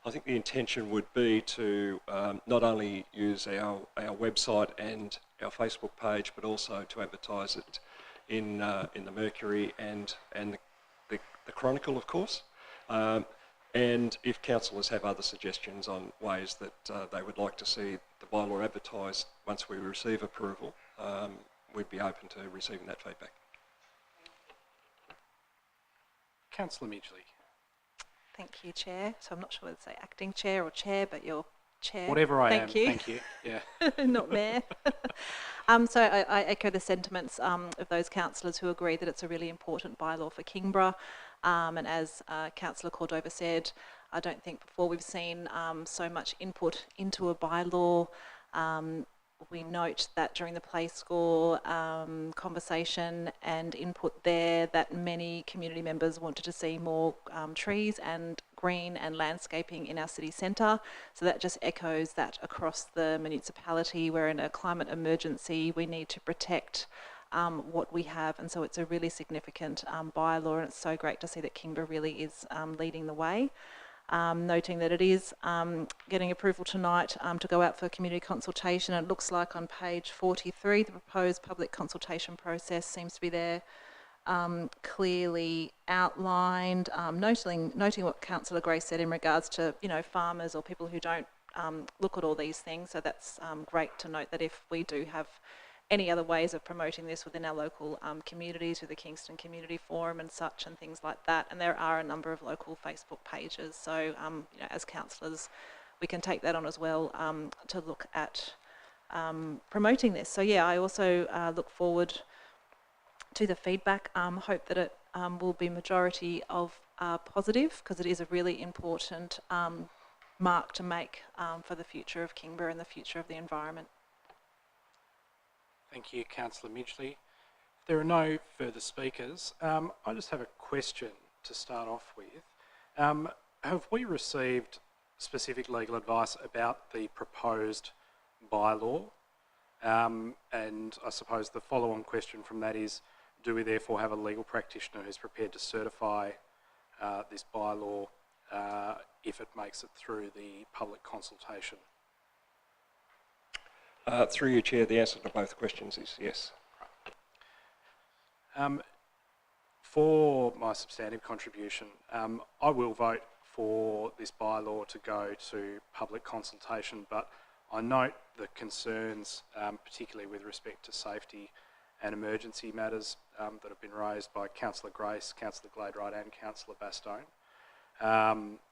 Speaker 1: think the intention would be to not only use our website and our Facebook page, but also to advertise it in the Mercury and the Chronicle, of course. And if councillors have other suggestions on ways that they would like to see the bylaw advertised once we receive approval, we'd be open to receiving that feedback.
Speaker 5: Councillor Midgley.
Speaker 11: Thank you, Chair. So I'm not sure whether to say acting chair or chair, but you're chair.
Speaker 5: Whatever I am,
Speaker 11: Thank you.
Speaker 5: thank you. Yeah.
Speaker 11: Not mayor. So I echo the sentiments of those councillors who agree that it's a really important bylaw for Kingborough. And as Councillor Cordova said, I don't think before we've seen so much input into a bylaw. We note that during the play score conversation and input there that many community members wanted to see more trees and green and landscaping in our city centre. So that just echoes that across the municipality. We're in a climate emergency. We need to protect what we have, and so it's a really significant bylaw, and it's so great to see that Kingborough really is leading the way. Noting that it is getting approval tonight to go out for community consultation. It looks like on page 43 the proposed public consultation process seems to be there clearly outlined. Noting what Councillor Gray said in regards to farmers or people who don't look at all these things, so that's great to note that if we do have any other ways of promoting this within our local communities, with the Kingston Community Forum and such and things like that. And there are a number of local Facebook pages. So, as councillors, we can take that on as well to look at promoting this. So, yeah, I also look forward to the feedback. Hope that it will be majority of positive, because it is a really important mark to make for the future of Kingborough and the future of the environment.
Speaker 5: Thank you, Councillor Midgley. If there are no further speakers, I just have a question to start off with. Have we received specific legal advice about the proposed bylaw? And I suppose the follow-on question from that is, do we therefore have a legal practitioner who's prepared to certify this bylaw if it makes it through the public consultation?
Speaker 1: Through you, Chair, the answer to both questions is yes.
Speaker 5: For my substantive contribution, I will vote for this bylaw to go to public consultation, but I note the concerns, particularly with respect to safety and emergency matters that have been raised by Councillor Grace, Councillor Gladwright and Councillor Bastone,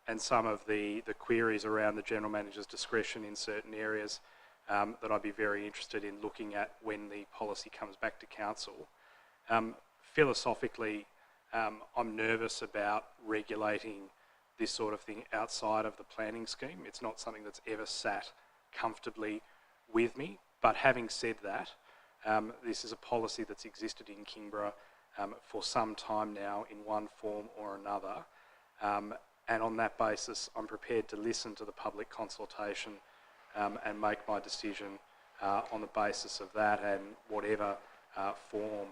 Speaker 5: and some of the queries around the General Manager's discretion in certain areas that I'd be very interested in looking at when the policy comes back to Council. Philosophically, I'm nervous about regulating this sort of thing outside of the planning scheme. It's not something that's ever sat comfortably with me, but having said that, this is a policy that's existed in Kingborough for some time now in one form or another, and on that basis I'm prepared to listen to the public consultation and make my decision on the basis of that, and whatever form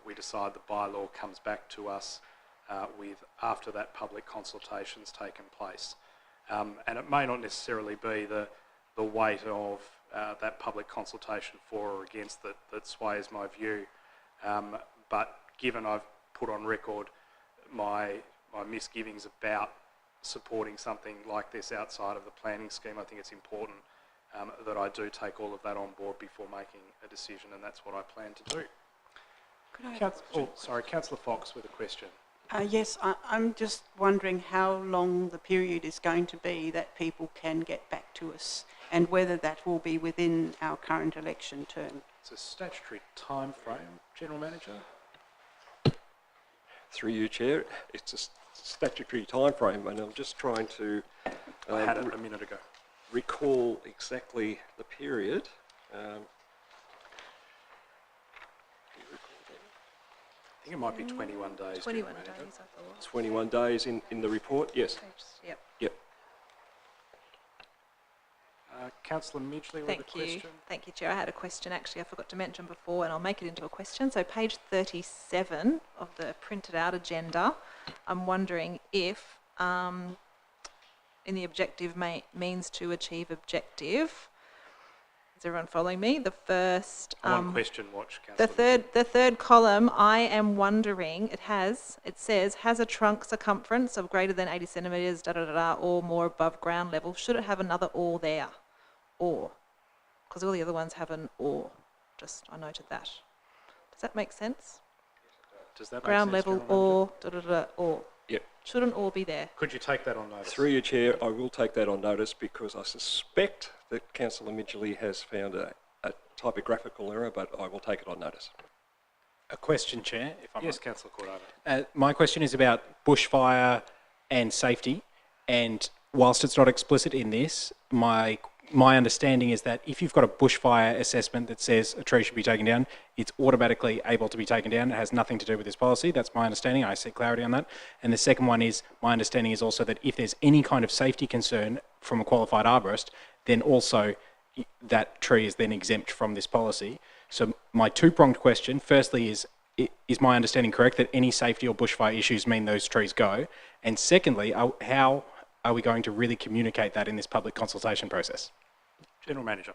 Speaker 5: we decide the bylaw comes back to us with after that public consultation's taken place. And it may not necessarily be the weight of that public consultation for or against that sways my view, but given I've put on record my my misgivings about supporting something like this outside of the planning scheme. I think it's important that I do take all of that on board before making a decision, and that's what I plan to do. Councillor Fox with a question.
Speaker 3: Yes, I'm just wondering how long the period is going to be that people can get back to us, and whether that will be within our current election term.
Speaker 5: It's a statutory time frame, General Manager.
Speaker 1: Through you, Chair, it's a statutory time frame, and I'm just trying to
Speaker 5: I had it a minute ago.
Speaker 1: recall exactly the period.
Speaker 5: I think it might be 21 days.
Speaker 11: 21
Speaker 5: General Manager.
Speaker 11: days, I thought.
Speaker 1: 21 days in the report, yes.
Speaker 11: Yep.
Speaker 1: Yep.
Speaker 5: Councillor Midgley with a question.
Speaker 11: Thank you, Chair. I had a question actually I forgot to mention before, and I'll make it into a question. So page 37 of the printed out agenda, I'm wondering if in the objective means to achieve objective. Is everyone following me? The first...
Speaker 5: I'm on question watch, Councillor.
Speaker 11: The third column, I am wondering, it says, has a trunk circumference of greater than 80 centimetres, or more above ground level. Should it have another or there? Or? Because all the other ones have an or. I noted that. Does that make sense?
Speaker 5: Does that
Speaker 11: Ground
Speaker 5: make sense,
Speaker 11: level
Speaker 5: General Manager?
Speaker 11: or, or.
Speaker 1: Yep.
Speaker 11: Should an or be there?
Speaker 5: Could you take that on notice?
Speaker 1: Through you, Chair, I will take that on notice because I suspect that Councillor Midgley has found a typographical error, but I will take it on notice.
Speaker 4: A question, Chair, if I might.
Speaker 5: Yes, Councillor Cordova.
Speaker 4: My question is about bushfire and safety, and whilst it's not explicit in this, my understanding is that if you've got a bushfire assessment that says a tree should be taken down, it's automatically able to be taken down. It has nothing to do with this policy. That's my understanding. I seek clarity on that. And the second one is, my understanding is also that if there's any kind of safety concern from a qualified arborist, then also that tree is then exempt from this policy. So my two-pronged question, firstly is my understanding correct that any safety or bushfire issues mean those trees go? And secondly, how are we going to really communicate that in this public consultation process?
Speaker 5: General Manager.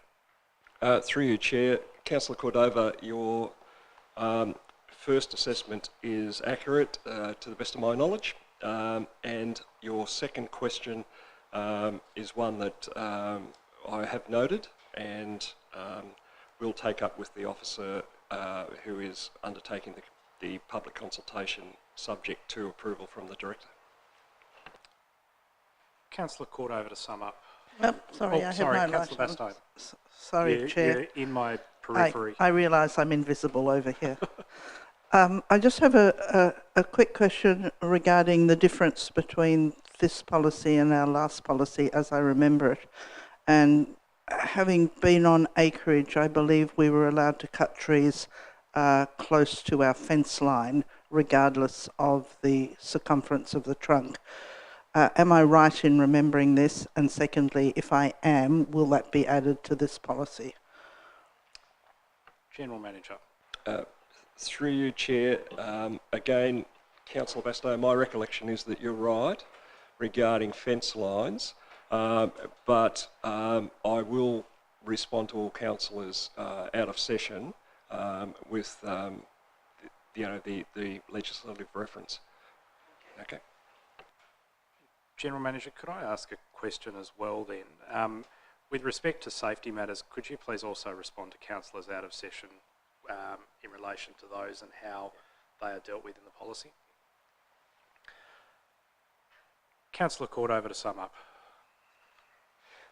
Speaker 1: Through you, Chair, Councillor Cordova, your first assessment is accurate to the best of my knowledge, and your second question is one that I have noted and will take up with the officer who is undertaking the public consultation subject to approval from the Director.
Speaker 5: Councillor Cordova to sum up.
Speaker 2: Sorry, I have no
Speaker 5: Councillor
Speaker 2: light on.
Speaker 5: Bastow.
Speaker 2: Sorry, Chair.
Speaker 5: You're in my periphery.
Speaker 2: I realise I'm invisible over here. I just have a quick question regarding the difference between this policy and our last policy as I remember it. And having been on acreage, I believe we were allowed to cut trees close to our fence line regardless of the circumference of the trunk. Am I right in remembering this? And secondly, if I am, will that be added to this policy?
Speaker 5: General Manager.
Speaker 1: Through you, Chair, again, Councillor Bastow, my recollection is that you're right regarding fence lines, but I will respond to all councillors out of session with the legislative reference. Okay.
Speaker 5: General Manager, could I ask a question as well then? With respect to safety matters, could you please also respond to councillors out of session in relation to those and how they are dealt with in the policy? Councillor Cordova to sum up.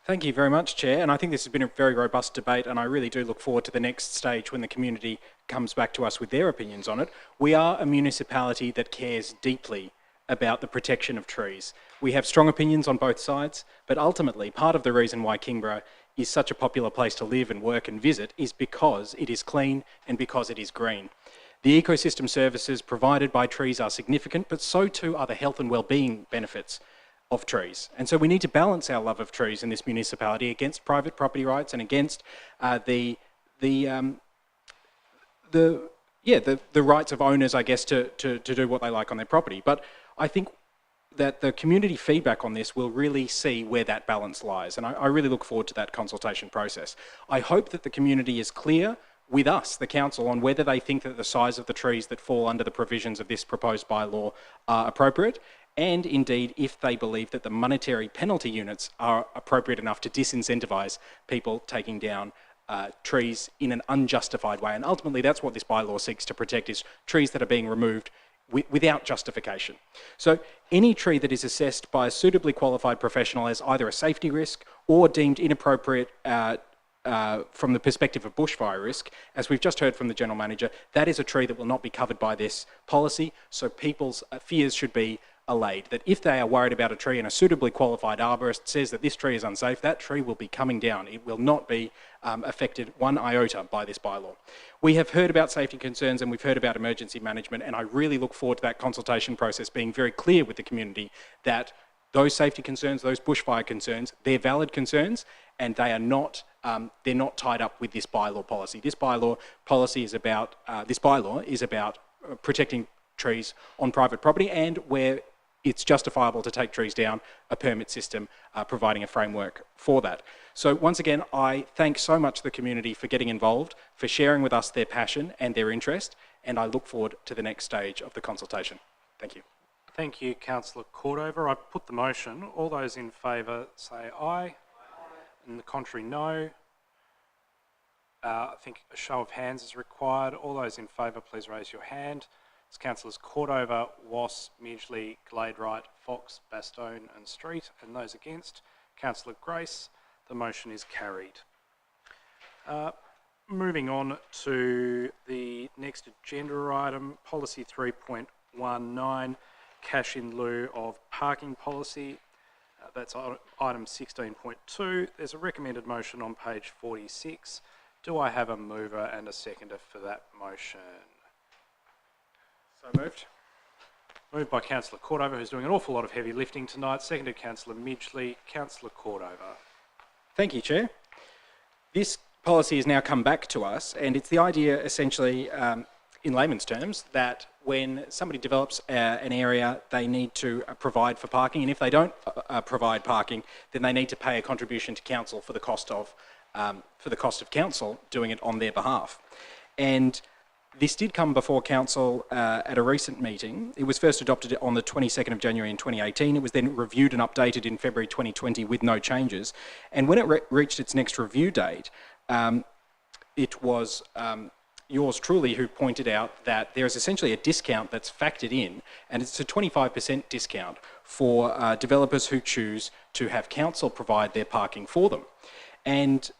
Speaker 4: Thank you very much, Chair, and I think this has been a very robust debate, and I really do look forward to the next stage when the community comes back to us with their opinions on it. We are a municipality that cares deeply about the protection of trees. We have strong opinions on both sides, but ultimately part of the reason why Kingborough is such a popular place to live and work and visit is because it is clean and because it is green. The ecosystem services provided by trees are significant, but so too are the health and well-being benefits of trees. And so we need to balance our love of trees in this municipality against private property rights and against the rights of owners, I guess, to do what they like on their property. But I think that the community feedback on this will really see where that balance lies, and I really look forward to that consultation process. I hope that the community is clear with us, the council, on whether they think that the size of the trees that fall under the provisions of this proposed bylaw are appropriate, and indeed if they believe that the monetary penalty units are appropriate enough to disincentivise people taking down trees in an unjustified way. And ultimately that's what this bylaw seeks to protect, is trees that are being removed without justification. So any tree that is assessed by a suitably qualified professional as either a safety risk or deemed inappropriate from the perspective of bushfire risk, as we've just heard from the General Manager, that is a tree that will not be covered by this policy, so people's fears should be allayed. That if they are worried about a tree and a suitably qualified arborist says that this tree is unsafe, that tree will be coming down. It will not be affected one iota by this bylaw. We have heard about safety concerns and we've heard about emergency management, and I really look forward to that consultation process being very clear with the community that those safety concerns, those bushfire concerns, they're valid concerns, and they are not, they're not tied up with this bylaw policy. This bylaw policy is about, protecting trees on private property, and where it's justifiable to take trees down, a permit system providing a framework for that. So once again, I thank so much the community for getting involved, for sharing with us their passion and their interest, and I look forward to the next stage of the consultation. Thank you.
Speaker 5: Thank you, Councillor Cordover. I put the motion. All those in favour say aye. And the contrary, no. I think a show of hands is required. All those in favour, please raise your hand. It's Councillors Cordover, Wass, Midgley, Gladeright, Fox, Bastone and Street. And those against, Councillor Grace. The motion is carried. Moving on to the next agenda item, Policy 3.19, Cash in lieu of parking policy. That's item 16.2. There's a recommended motion on page 46. Do I have a mover and a seconder for that motion?
Speaker 4: So moved.
Speaker 5: Moved by Councillor Cordover, who's doing an awful lot of heavy lifting tonight. Seconded Councillor Midgley. Councillor Cordover.
Speaker 4: Thank you, Chair. This policy has now come back to us, and it's the idea essentially, in layman's terms, that when somebody develops an area, they need to provide for parking, and if they don't provide parking, then they need to pay a contribution to council for the cost of council doing it on their behalf. And this did come before council at a recent meeting. It was first adopted on the 22nd of January in 2018. It was then reviewed and updated in February 2020 with no changes. And when it reached its next review date, it was yours truly who pointed out that there is essentially a discount that's factored in, and it's a 25% discount for developers who choose to have council provide their parking for them. And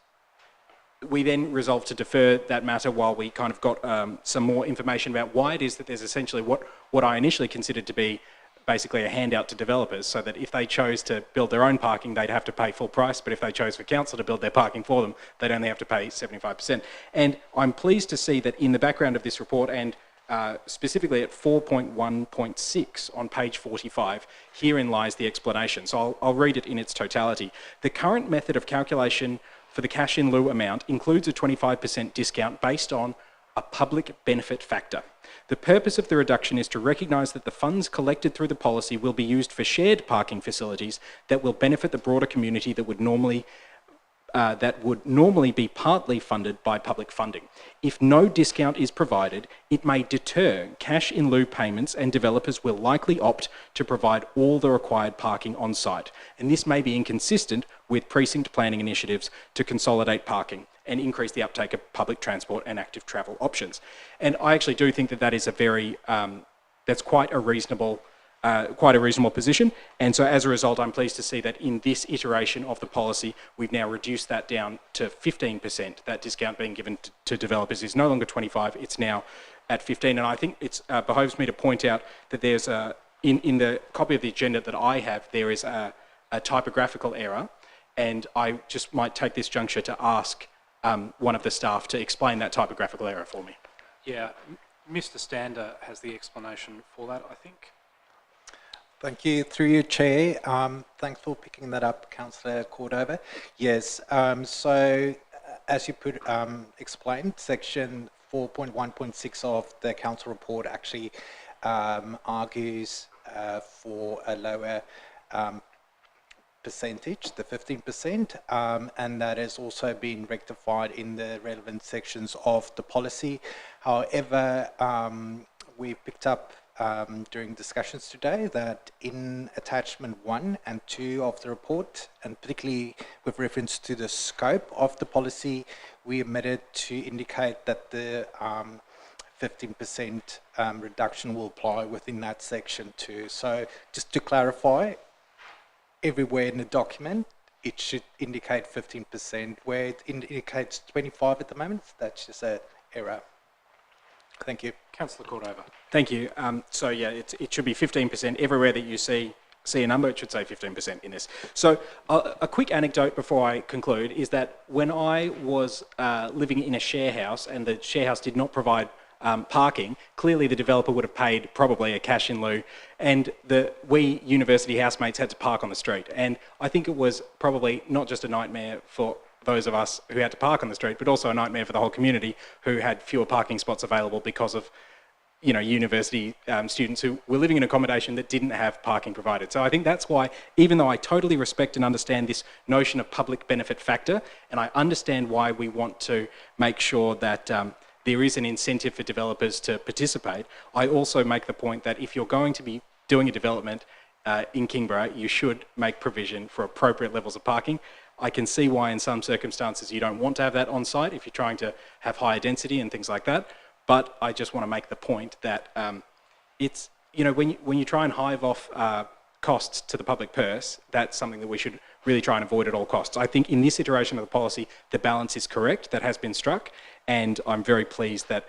Speaker 4: we then resolved to defer that matter while we kind of got some more information about why it is that there's essentially what I initially considered to be basically a handout to developers, so that if they chose to build their own parking, they'd have to pay full price, but if they chose for council to build their parking for them, they'd only have to pay 75%. And I'm pleased to see that in the background of this report, and specifically at 4.1.6 on page 45, herein lies the explanation. So I'll read it in its totality. The current method of calculation for the cash in lieu amount includes a 25% discount based on a public benefit factor. The purpose of the reduction is to recognise that the funds collected through the policy will be used for shared parking facilities that will benefit the broader community that would normally be partly funded by public funding. If no discount is provided, it may deter cash in lieu payments, and developers will likely opt to provide all the required parking on site. And this may be inconsistent with precinct planning initiatives to consolidate parking and increase the uptake of public transport and active travel options. And I actually do think that that is a very, that's quite a reasonable position. And so as a result, I'm pleased to see that in this iteration of the policy, we've now reduced that down to 15%. That discount being given to developers is no longer 25, it's now at 15. And I think it behoves me to point out that there's in the copy of the agenda that I have, there is a typographical error. And I just might take this juncture to ask one of the staff to explain that typographical error for me.
Speaker 5: Yeah, Mr. Stander has the explanation for that, I think.
Speaker 10: Thank you. Through you, Chair. Thanks for picking that up, Councillor Cordover. Yes, so as you explained, section 4.1.6 of the council report actually argues for a lower percentage, the 15%, and that has also been rectified in the relevant sections of the policy. However, we picked up during discussions today that in attachment 1 and 2 of the report, and particularly with reference to the scope of the policy, we omitted to indicate that the 15% reduction will apply within that section too. So just to clarify, everywhere in the document, it should indicate 15%, where it indicates 25 at the moment. That's just an error. Thank you.
Speaker 5: Councillor Cordova.
Speaker 4: Thank you. So yeah, it should be 15%. Everywhere that you see a number, it should say 15% in this. So a quick anecdote before I conclude is that when I was living in a share house and the share house did not provide parking, clearly the developer would have paid probably a cash in lieu, and we university housemates had to park on the street. And I think it was probably not just a nightmare for those of us who had to park on the street, but also a nightmare for the whole community who had fewer parking spots available because of, you know, university students who were living in accommodation that didn't have parking provided. So I think that's why, even though I totally respect and understand this notion of public benefit factor, and I understand why we want to make sure that there is an incentive for developers to participate, I also make the point that if you're going to be doing a development in Kingborough, you should make provision for appropriate levels of parking. I can see why in some circumstances you don't want to have that on site if you're trying to have higher density and things like that. But I just want to make the point that it's, you know, when you try and hive off costs to the public purse, that's something that we should really try and avoid at all costs. I think in this iteration of the policy, the balance is correct, that has been struck, and I'm very pleased that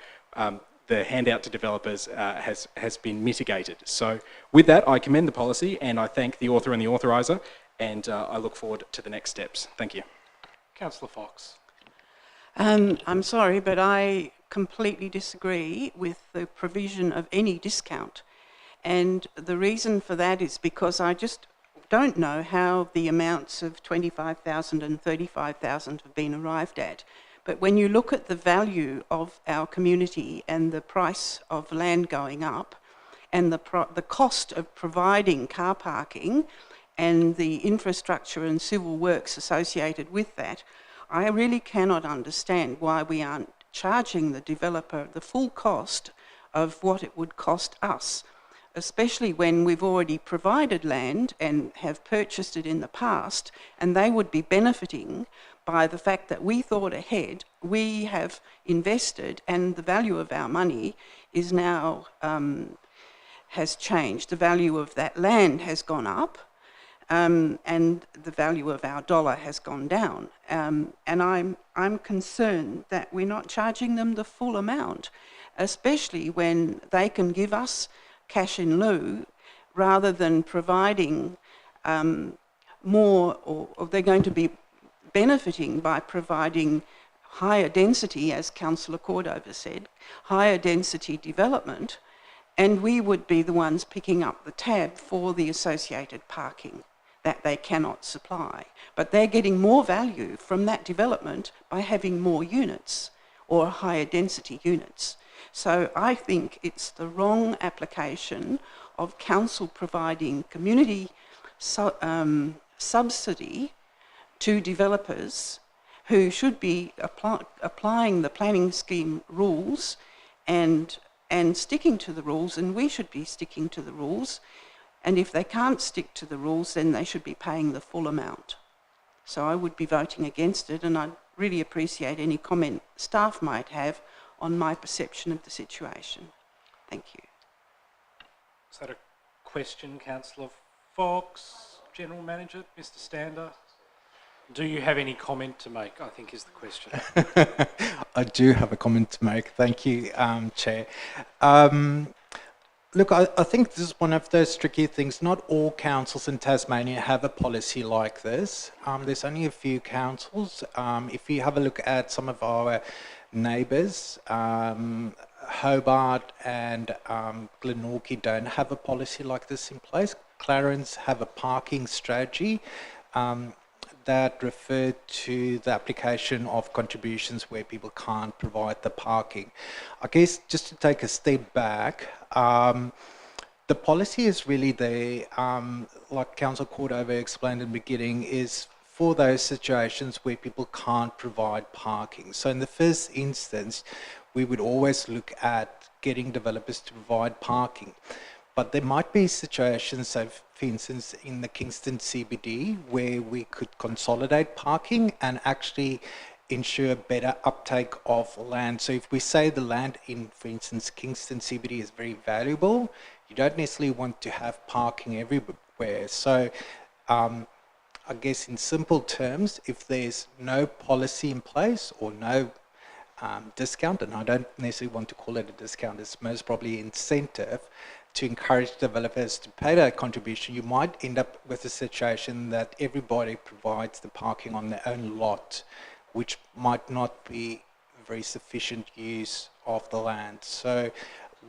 Speaker 4: the handout to developers has been mitigated. So with that, I commend the policy and I thank the author and the authoriser, and I look forward to the next steps. Thank you.
Speaker 5: Councillor Fox.
Speaker 3: I'm sorry, but I completely disagree with the provision of any discount. And the reason for that is because I just don't know how the amounts of 25,000 and 35,000 have been arrived at. But when you look at the value of our community and the price of land going up and the cost of providing car parking and the infrastructure and civil works associated with that, I really cannot understand why we aren't charging the developer the full cost of what it would cost us, especially when we've already provided land and have purchased it in the past, and they would be benefiting by the fact that we thought ahead, we have invested, and the value of our money is now has changed. The value of that land has gone up, and the value of our dollar has gone down. And I'm concerned that we're not charging them the full amount, especially when they can give us cash in lieu rather than providing more, or they're going to be benefiting by providing higher density, as Councillor Cordova said, higher density development, and we would be the ones picking up the tab for the associated parking that they cannot supply. But they're getting more value from that development by having more units or higher density units. So I think it's the wrong application of council providing community subsidy to developers who should be applying the planning scheme rules and sticking to the rules, and we should be sticking to the rules. And if they can't stick to the rules, then they should be paying the full amount. So I would be voting against it, and I'd really appreciate any comment staff might have on my perception of the situation. Thank you.
Speaker 5: Is that a question, Councillor Fox? General Manager, Mr. Stander? Do you have any comment to make, I think is the question.
Speaker 10: I do have a comment to make. Thank you, Chair. Look, I think this is one of those tricky things. Not all councils in Tasmania have a policy like this. There's only a few councils. If you have a look at some of our neighbours, Hobart and Glenorchy don't have a policy like this in place. Clarence have a parking strategy that referred to the application of contributions where people can't provide the parking. I guess just to take a step back, the policy is really there, like Councillor Cordova explained in the beginning, is for those situations where people can't provide parking. So in the first instance, we would always look at getting developers to provide parking. But there might be situations, so for instance, in the Kingston CBD, where we could consolidate parking and actually ensure better uptake of land. So if we say the land in, for instance, Kingston CBD is very valuable, you don't necessarily want to have parking everywhere. So I guess in simple terms, if there's no policy in place or no discount, and I don't necessarily want to call it a discount, it's most probably incentive to encourage developers to pay that contribution, you might end up with a situation that everybody provides the parking on their own lot, which might not be very sufficient use of the land. So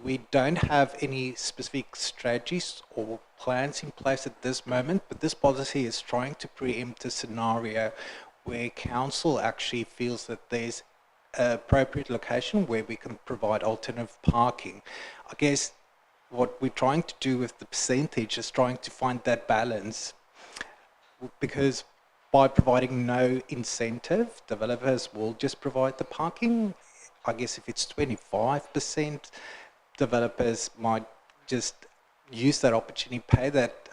Speaker 10: we don't have any specific strategies or plans in place at this moment, but this policy is trying to preempt a scenario where council actually feels that there's an appropriate location where we can provide alternative parking. I guess what we're trying to do with the percentage is trying to find that balance, because by providing no incentive, developers will just provide the parking. I guess if it's 25%, developers might just use that opportunity, pay that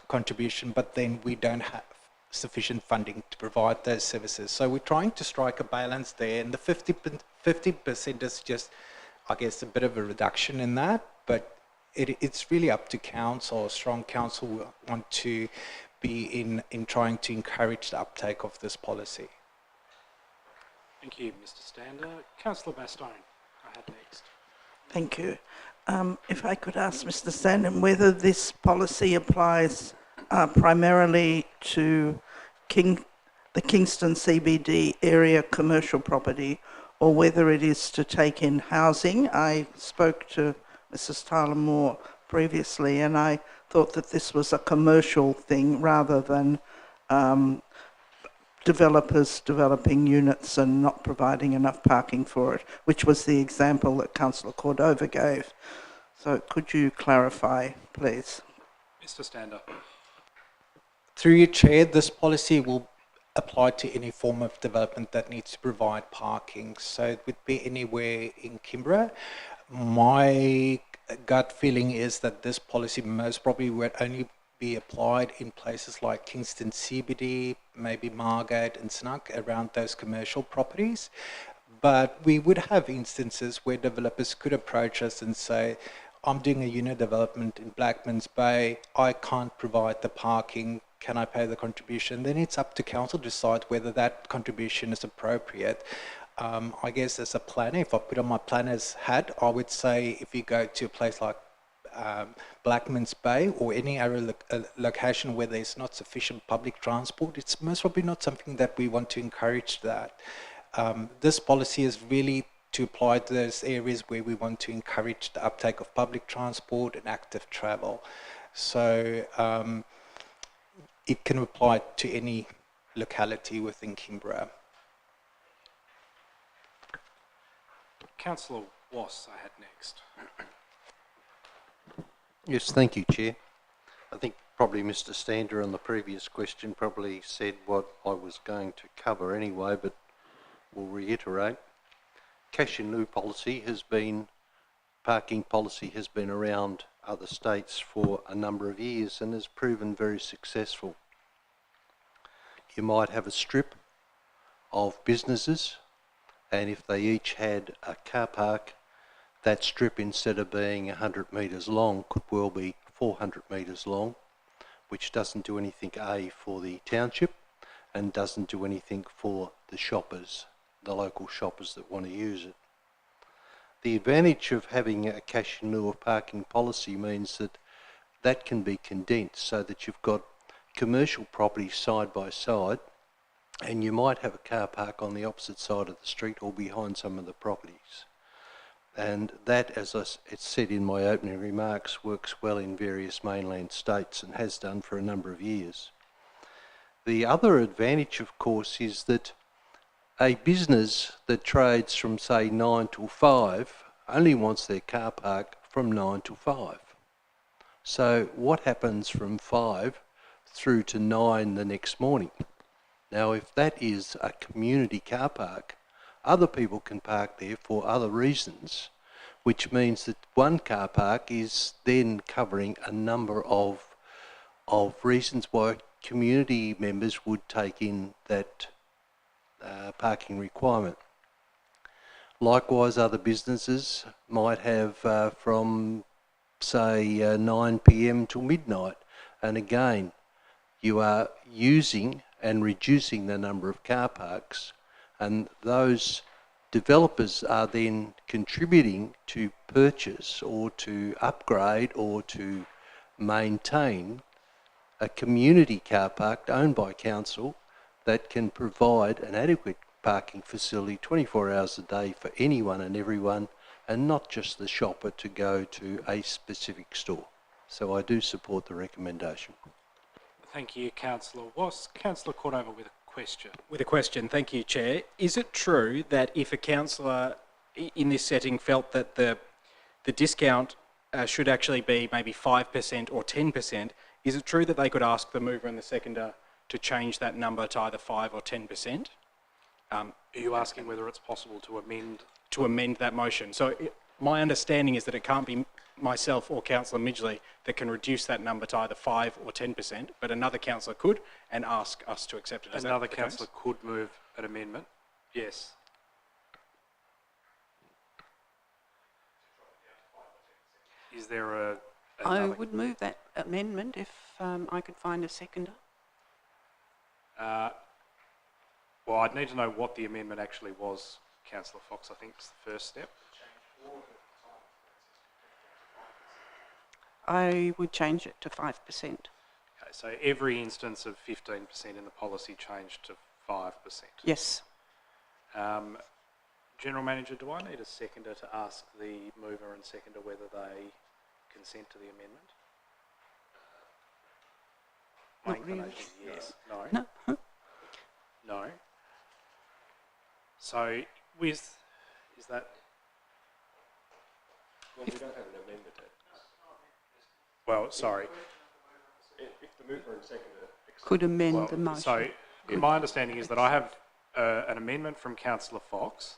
Speaker 10: contribution, but then we don't have sufficient funding to provide those services. So we're trying to strike a balance there, and the 50% is just, I guess, a bit of a reduction in that, but it's really up to council. Strong council will want to be in trying to encourage the uptake of this policy.
Speaker 5: Thank you, Mr. Stander. Councillor Bastone, I had next.
Speaker 2: Thank you. If I could ask Mr. Sandon whether this policy applies primarily to the Kingston CBD area commercial property, or whether it is to take in housing. I spoke to Mrs. Tyler Moore previously, and I thought that this was a commercial thing rather than developers developing units and not providing enough parking for it, which was the example that Councillor Cordova gave. So could you clarify, please?
Speaker 5: Mr. Stander.
Speaker 10: Through your chair, this policy will apply to any form of development that needs to provide parking. So it would be anywhere in Kingborough. My gut feeling is that this policy most probably would only be applied in places like Kingston CBD, maybe Margate and Snug, around those commercial properties. But we would have instances where developers could approach us and say, I'm doing a unit development in Blackman's Bay, I can't provide the parking, can I pay the contribution? Then it's up to council to decide whether that contribution is appropriate. I guess as a planner, if I put on my planner's hat, I would say if you go to a place like Blackman's Bay or any other location where there's not sufficient public transport, it's most probably not something that we want to encourage that. This policy is really to apply to those areas where we want to encourage the uptake of public transport and active travel. So it can apply to any locality within Kingborough.
Speaker 5: Councillor Wass, I had next.
Speaker 12: Yes, thank you, Chair. I think probably Mr. Stander on the previous question probably said what I was going to cover anyway, but we'll reiterate. Cash in lieu policy has been, parking policy has been around other states for a number of years and has proven very successful. You might have a strip of businesses, and if they each had a car park, that strip, instead of being 100 metres long, could well be 400 metres long, which doesn't do anything, A, for the township, and doesn't do anything for the shoppers, the local shoppers that want to use it. The advantage of having a cash in lieu of parking policy means that that can be condensed so that you've got commercial properties side by side, and you might have a car park on the opposite side of the street or behind some of the properties. And that, as it's said in my opening remarks, works well in various mainland states and has done for a number of years. The other advantage, of course, is that a business that trades from, say, 9 till 5 only wants their car park from 9 till 5. So what happens from 5 through to 9 the next morning? Now, if that is a community car park, other people can park there for other reasons, which means that one car park is then covering a number of reasons why community members would take in that parking requirement. Likewise, other businesses might have from, say, 9 p.m. till midnight. And again, you are using and reducing the number of car parks, and those developers are then contributing to purchase or to upgrade or to maintain a community car park owned by council that can provide an adequate parking facility 24 hours a day for anyone and everyone, and not just the shopper to go to a specific store. So I do support the recommendation.
Speaker 5: Thank you, Councillor Wass. Councillor Cordover with a question.
Speaker 4: With a question, thank you, Chair. Is it true that if a councillor in this setting felt that the discount should actually be maybe 5% or 10%, is it true that they could ask the mover and the seconder to change that number to either 5 or 10%?
Speaker 5: Are you asking whether it's possible to amend?
Speaker 4: To amend that motion. So my understanding is that it can't be myself or Councillor Midgley that can reduce that number to either 5 or 10%, but another councillor could and ask us to accept it. Is
Speaker 5: Another
Speaker 4: that the case?
Speaker 5: councillor could move an amendment? Yes. Is there
Speaker 3: I
Speaker 5: another?
Speaker 3: would move that amendment if I could find a seconder.
Speaker 5: Well, I'd need to know what the amendment actually was, Councillor Fox, I think is the first step.
Speaker 3: I would change it to 5%.
Speaker 5: Okay, so every instance of 15% in the policy changed to 5%.
Speaker 3: Yes.
Speaker 5: General Manager, do I need a seconder to ask the mover and seconder whether they consent to the amendment? My
Speaker 3: Not really.
Speaker 5: inclination is yes. No.
Speaker 3: No.
Speaker 5: No. So is that?
Speaker 1: Well, we don't have an amendment yet.
Speaker 5: Well, sorry.
Speaker 1: If the mover and seconder
Speaker 3: Could amend the motion.
Speaker 5: So my understanding is that I have an amendment from Councillor Fox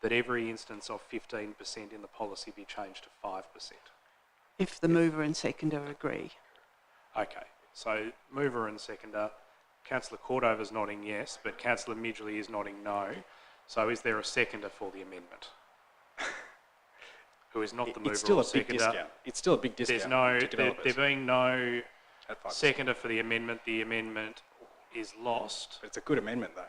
Speaker 5: that every instance of 15% in the policy be changed to 5%.
Speaker 3: If the mover and seconder agree.
Speaker 5: Okay, so mover and seconder, Councillor Cordover's nodding yes, but Councillor Midgley is nodding no. So is there a seconder for the amendment? Who is not the mover
Speaker 4: It's still
Speaker 5: or
Speaker 4: a big
Speaker 5: seconder?
Speaker 4: discount. It's still a big discount.
Speaker 5: There's no,
Speaker 4: to developers
Speaker 5: there being no
Speaker 4: at 5%.
Speaker 5: seconder for the amendment is lost.
Speaker 4: But it's a good amendment, though.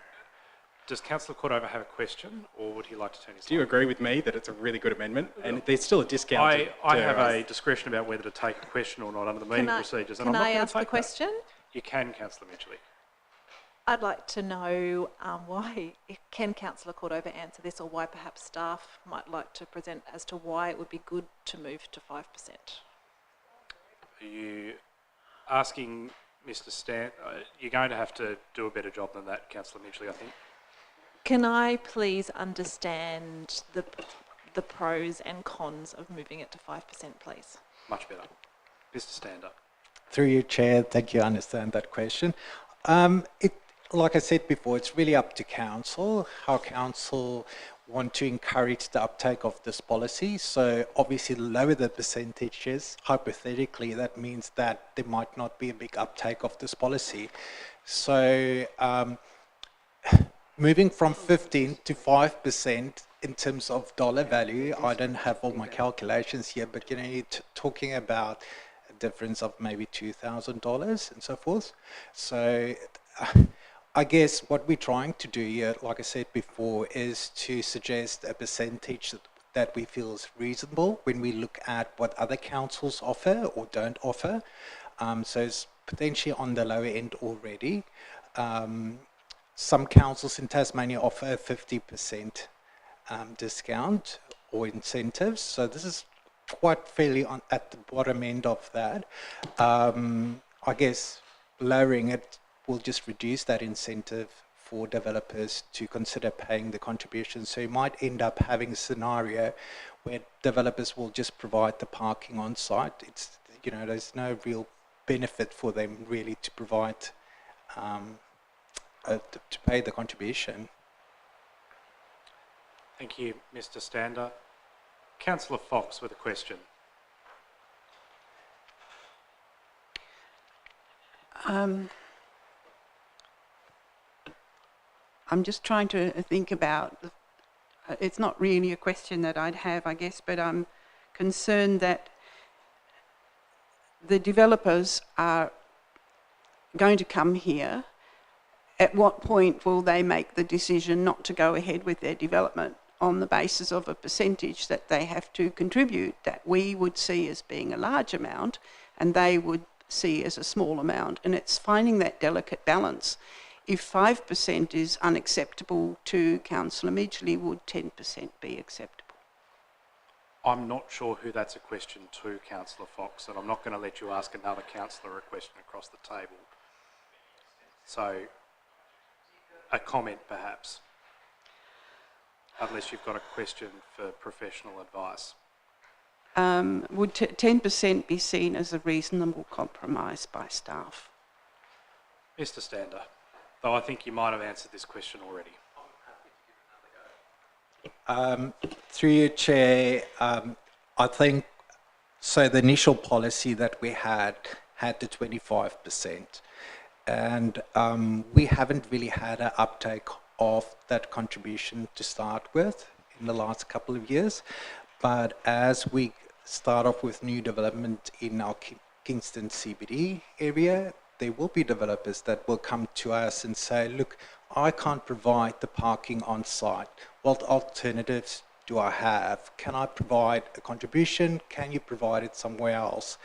Speaker 5: Does Councillor Cordover have a question, or would he like to turn his
Speaker 4: Do you agree with me that it's a really good amendment? And there's still a discount.
Speaker 5: I have a discretion about whether to take a question or not under the meeting procedures. And
Speaker 11: Can
Speaker 5: I'm not
Speaker 11: I
Speaker 5: going
Speaker 11: ask
Speaker 5: to
Speaker 11: the
Speaker 5: take
Speaker 11: question?
Speaker 5: That. You can, Councillor Midgley.
Speaker 11: I'd like to know why, can Councillor Cordova answer this, or why perhaps staff might like to present as to why it would be good to move to 5%?
Speaker 5: Are you asking Mr. Stan? You're going to have to do a better job than that, Councillor Midgley, I think.
Speaker 11: Can I please understand the pros and cons of moving it to 5%, please?
Speaker 5: Much better. Mr. Stander.
Speaker 10: Through you, Chair, thank you, I understand that question. Like I said before, it's really up to council, how council want to encourage the uptake of this policy. So obviously lower the percentages, hypothetically, that means that there might not be a big uptake of this policy. So moving from 15 to 5% in terms of dollar value, I don't have all my calculations here, but you're talking about a difference of maybe $2,000 and so forth. So I guess what we're trying to do here, like I said before, is to suggest a percentage that we feel is reasonable when we look at what other councils offer or don't offer. So it's potentially on the lower end already. Some councils in Tasmania offer a 50% discount or incentives. So this is quite fairly at the bottom end of that. I guess lowering it will just reduce that incentive for developers to consider paying the contributions. So you might end up having a scenario where developers will just provide the parking on site. It's, you know, there's no real benefit for them really to provide, to pay the contribution.
Speaker 5: Thank you, Mr. Stander. Councillor Fox with a question.
Speaker 3: I'm just trying to think about, it's not really a question that I'd have, I guess, but I'm concerned that the developers are going to come here. At what point will they make the decision not to go ahead with their development on the basis of a percentage that they have to contribute that we would see as being a large amount and they would see as a small amount? And it's finding that delicate balance. If 5% is unacceptable to Councillor Midgley, would 10% be acceptable?
Speaker 5: I'm not sure who that's a question to, Councillor Fox, and I'm not going to let you ask another councillor a question across the table. So, a comment perhaps, unless you've got a question for professional advice.
Speaker 3: Would 10% be seen as a reasonable compromise by staff?
Speaker 5: Mr. Stander, though I think you might have answered this question already.
Speaker 10: Through you, Chair, I think, so the initial policy that we had the 25%, and we haven't really had an uptake of that contribution to start with in the last couple of years. But as we start off with new development in our Kingston CBD area, there will be developers that will come to us and say, look, I can't provide the parking on site. What alternatives do I have? Can I provide a contribution? Can you provide it somewhere else?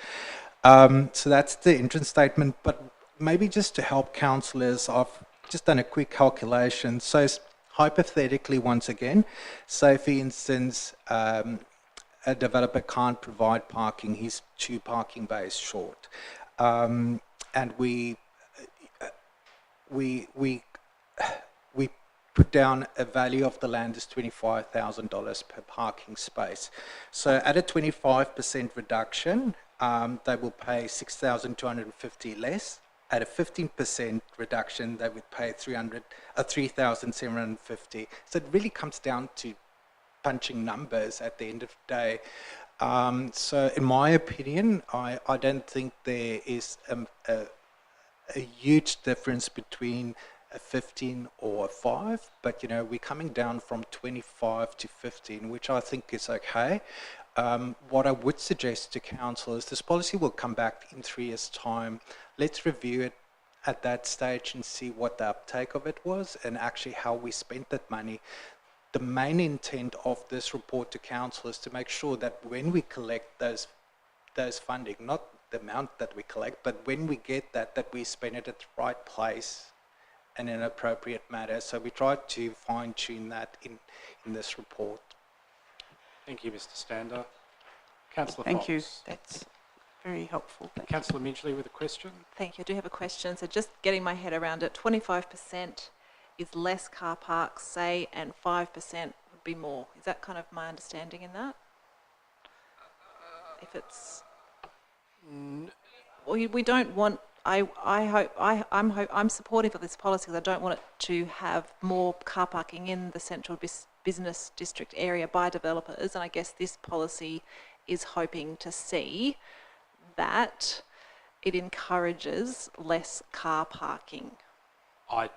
Speaker 10: So that's the entrance statement. But maybe just to help councillors, I've just done a quick calculation. So hypothetically, once again, say for instance, a developer can't provide parking, he's 2 parking bays short. And we put down a value of the land as $25,000 per parking space. So at a 25% reduction, they will pay $6,250 less. At a 15% reduction, they would pay $3,750. So it really comes down to punching numbers at the end of the day. So in my opinion, I don't think there is a huge difference between a 15 or a 5, but you know, we're coming down from 25 to 15, which I think is okay. What I would suggest to council is this policy will come back in 3 years' time. Let's review it at that stage and see what the uptake of it was and actually how we spent that money. The main intent of this report to council is to make sure that when we collect those funding, not the amount that we collect, but when we get that we spend it at the right place and in an appropriate manner. So we tried to fine-tune that in this report.
Speaker 5: Thank you, Mr. Stander. Councillor
Speaker 3: Thank
Speaker 5: Fox.
Speaker 3: you. That's very helpful. Thank you.
Speaker 5: Councillor Midgley with a question.
Speaker 11: Thank you. I do have a question. So just getting my head around it, 25% is less car parks, say, and 5% would be more. Is that kind of my understanding in that? If it's... Well, we don't want... I'm supportive of this policy because I don't want it to have more car parking in the central business district area by developers, and I guess this policy is hoping to see that it encourages less car parking.
Speaker 5: I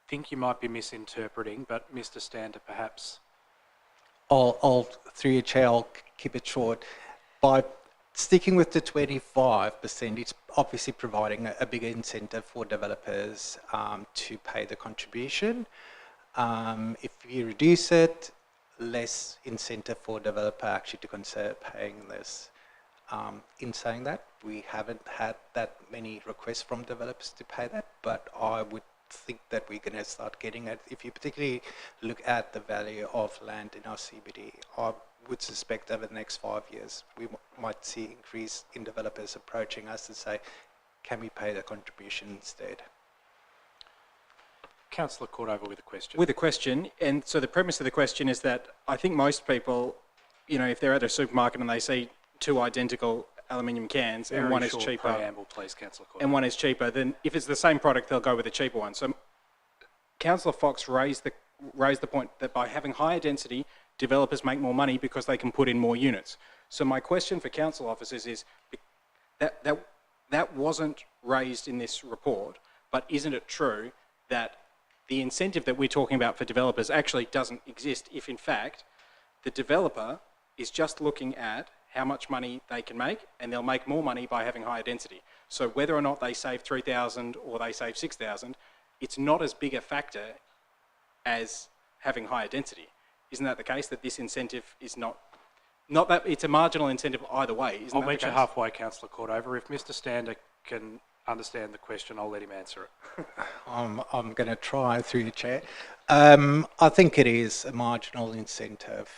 Speaker 5: think you might be misinterpreting, but Mr. Stander, perhaps.
Speaker 10: Through your chair, I'll keep it short. By sticking with the 25%, it's obviously providing a bigger incentive for developers to pay the contribution. If you reduce it, less incentive for developer actually to consider paying this. In saying that, we haven't had that many requests from developers to pay that, but I would think that we're going to start getting it. If you particularly look at the value of land in our CBD, I would suspect over the next 5 years, we might see increase in developers approaching us to say, can we pay the contribution instead?
Speaker 5: Councillor Cordova with a question.
Speaker 4: With a question, and so the premise of the question is that I think most people, you know, if they're at a supermarket and they see 2 identical aluminium cans and one is cheaper,
Speaker 5: Preamble, please, Councillor Cordova.
Speaker 4: and one is cheaper, then if it's the same product, they'll go with the cheaper one. So Councillor Fox raised the point that by having higher density, developers make more money because they can put in more units. So my question for council officers is, that wasn't raised in this report, but isn't it true that the incentive that we're talking about for developers actually doesn't exist if, in fact, the developer is just looking at how much money they can make, and they'll make more money by having higher density. So whether or not they save 3,000 or they save 6,000, it's not as big a factor as having higher density. Isn't that the case, that this incentive is not that it's a marginal incentive either way? Isn't
Speaker 5: I'll
Speaker 4: that
Speaker 5: meet
Speaker 4: the
Speaker 5: you
Speaker 4: case?
Speaker 5: halfway, Councillor Cordover. If Mr Stander can understand the question, I'll let him answer it.
Speaker 10: I'm going to try through the chair. I think it is a marginal incentive.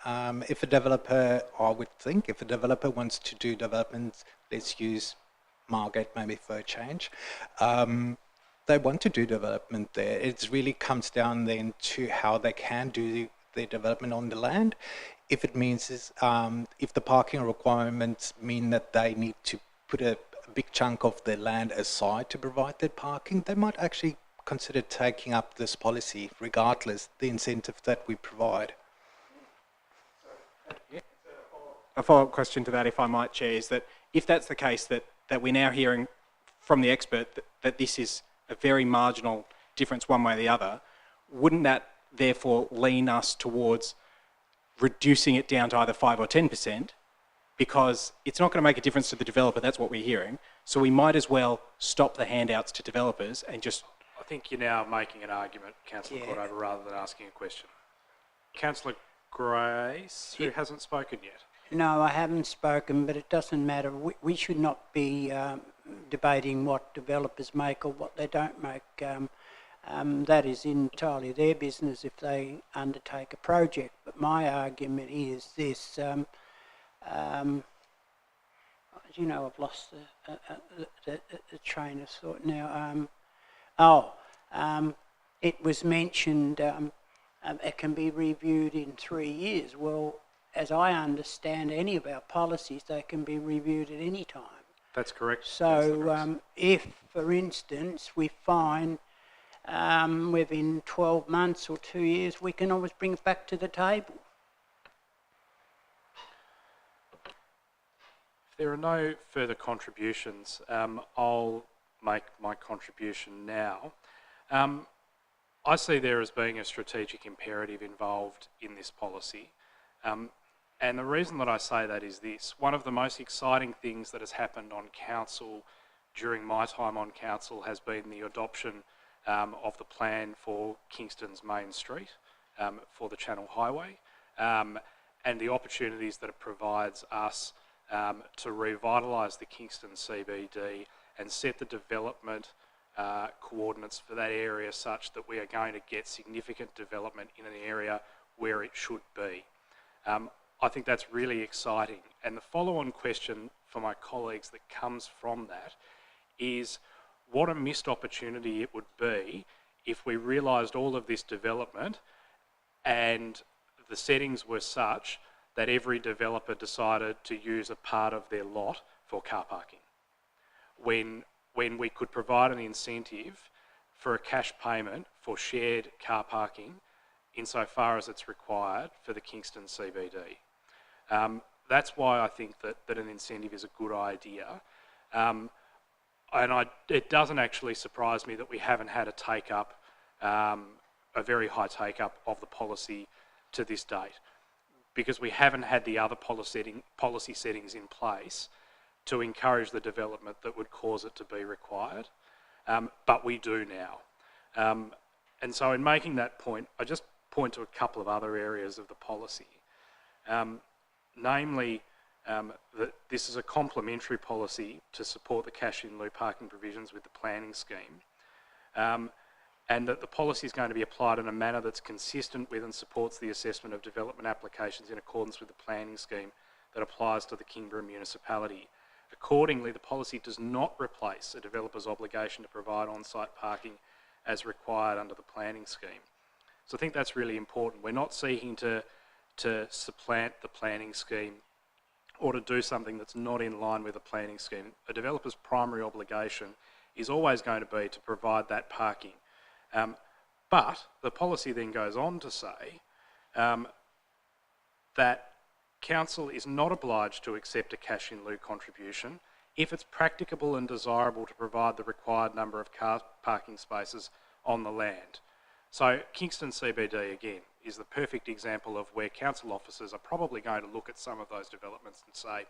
Speaker 10: If a developer, I would think, if a developer wants to do development, let's use Margate maybe for a change, they want to do development there. It really comes down then to how they can do their development on the land. If it means, if the parking requirements mean that they need to put a big chunk of their land aside to provide that parking, they might actually consider taking up this policy regardless the incentive that we provide.
Speaker 4: A follow-up question to that, if I might, Chair, is that if that's the case, that we're now hearing from the expert that this is a very marginal difference one way or the other, wouldn't that therefore lean us towards reducing it down to either 5 or 10%, because it's not going to make a difference to the developer, that's what we're hearing, so we might as well stop the handouts to developers and just...
Speaker 5: I think you're now making an argument, Councillor Cordover, rather than asking a question. Councillor Grace, who hasn't spoken yet.
Speaker 7: No, I haven't spoken, but it doesn't matter. We should not be debating what developers make or what they don't make. That is entirely their business if they undertake a project. But my argument is this. You know, I've lost the train of thought now. It was mentioned it can be reviewed in 3 years. Well, as I understand any of our policies, they can be reviewed at any time.
Speaker 5: That's correct.
Speaker 7: So if, for instance, we find within 12 months or 2 years, we can always bring it back to the table.
Speaker 5: If there are no further contributions, I'll make my contribution now. I see there as being a strategic imperative involved in this policy. And the reason that I say that is this. One of the most exciting things that has happened on council during my time on council has been the adoption of the plan for Kingston's main street for the Channel Highway and the opportunities that it provides us to revitalise the Kingston CBD and set the development coordinates for that area such that we are going to get significant development in an area where it should be. I think that's really exciting. And the follow-on question for my colleagues that comes from that is what a missed opportunity it would be if we realised all of this development and the settings were such that every developer decided to use a part of their lot for car parking. When we could provide an incentive for a cash payment for shared car parking insofar as it's required for the Kingston CBD. That's why I think that an incentive is a good idea. It doesn't actually surprise me that we haven't had a take-up, a very high take-up of the policy to this date, because we haven't had the other policy settings in place to encourage the development that would cause it to be required. But we do now. And so in making that point, I just point to a couple of other areas of the policy. Namely, that this is a complementary policy to support the cash in lieu parking provisions with the planning scheme, and that the policy is going to be applied in a manner that's consistent with and supports the assessment of development applications in accordance with the planning scheme that applies to the Kingborough municipality. Accordingly, the policy does not replace a developer's obligation to provide on-site parking as required under the planning scheme. So I think that's really important. We're not seeking to supplant the planning scheme or to do something that's not in line with the planning scheme. A developer's primary obligation is always going to be to provide that parking. But the policy then goes on to say that council is not obliged to accept a cash in lieu contribution if it's practicable and desirable to provide the required number of car parking spaces on the land. So Kingston CBD, again, is the perfect example of where council officers are probably going to look at some of those developments and say,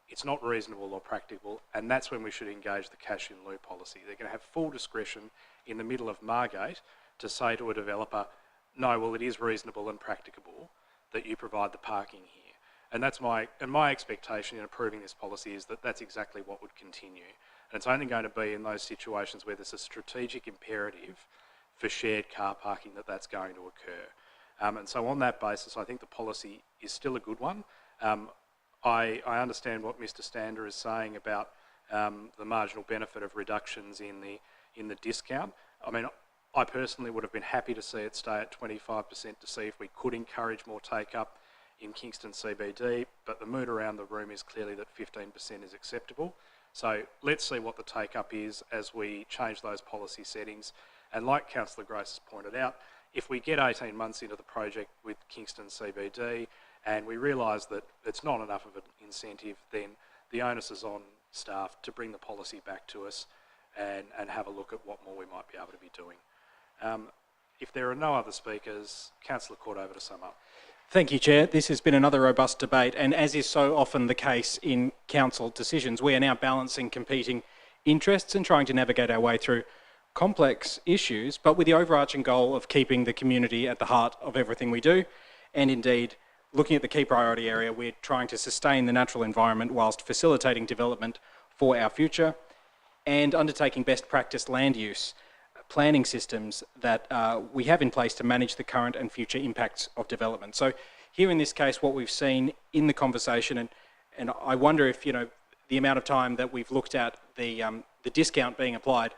Speaker 5: it's not reasonable or practical, and that's when we should engage the cash in lieu policy. They're going to have full discretion in the middle of Margate to say to a developer, no, well, it is reasonable and practicable that you provide the parking here. And that's my expectation in approving this policy is that that's exactly what would continue. And it's only going to be in those situations where there's a strategic imperative for shared car parking that's going to occur. And so on that basis, I think the policy is still a good one. I understand what Mr. Stander is saying about the marginal benefit of reductions in the discount. I mean, I personally would have been happy to see it stay at 25% to see if we could encourage more take-up in Kingston CBD, but the mood around the room is clearly that 15% is acceptable. So let's see what the take-up is as we change those policy settings. And like Councillor Grace has pointed out, if we get 18 months into the project with Kingston CBD and we realise that it's not enough of an incentive, then the onus is on staff to bring the policy back to us and have a look at what more we might be able to be doing. If there are no other speakers, Councillor Cordover to sum up.
Speaker 4: Thank you, Chair. This has been another robust debate, and as is so often the case in council decisions, we are now balancing competing interests and trying to navigate our way through complex issues, but with the overarching goal of keeping the community at the heart of everything we do. And indeed, looking at the key priority area, we're trying to sustain the natural environment whilst facilitating development for our future and undertaking best practice land use planning systems that we have in place to manage the current and future impacts of development. So here in this case, what we've seen in the conversation, and I wonder if, you know, the amount of time that we've looked at the discount being applied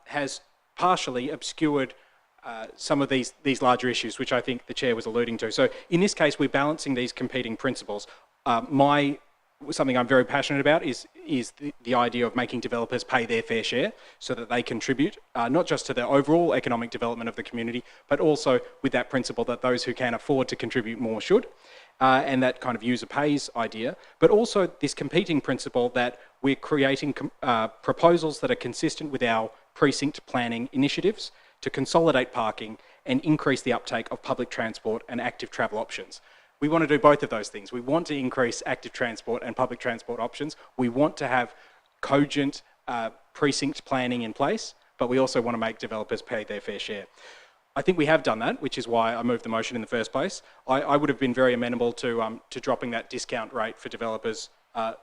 Speaker 4: has partially obscured some of these larger issues, which I think the Chair was alluding to. So in this case, we're balancing these competing principles. Something I'm very passionate about is the idea of making developers pay their fair share so that they contribute not just to the overall economic development of the community, but also with that principle that those who can afford to contribute more should, and that kind of user pays idea, but also this competing principle that we're creating proposals that are consistent with our precinct planning initiatives to consolidate parking and increase the uptake of public transport and active travel options. We want to do both of those things. We want to increase active transport and public transport options. We want to have cogent precinct planning in place, but we also want to make developers pay their fair share. I think we have done that, which is why I moved the motion in the first place. I would have been very amenable to dropping that discount rate for developers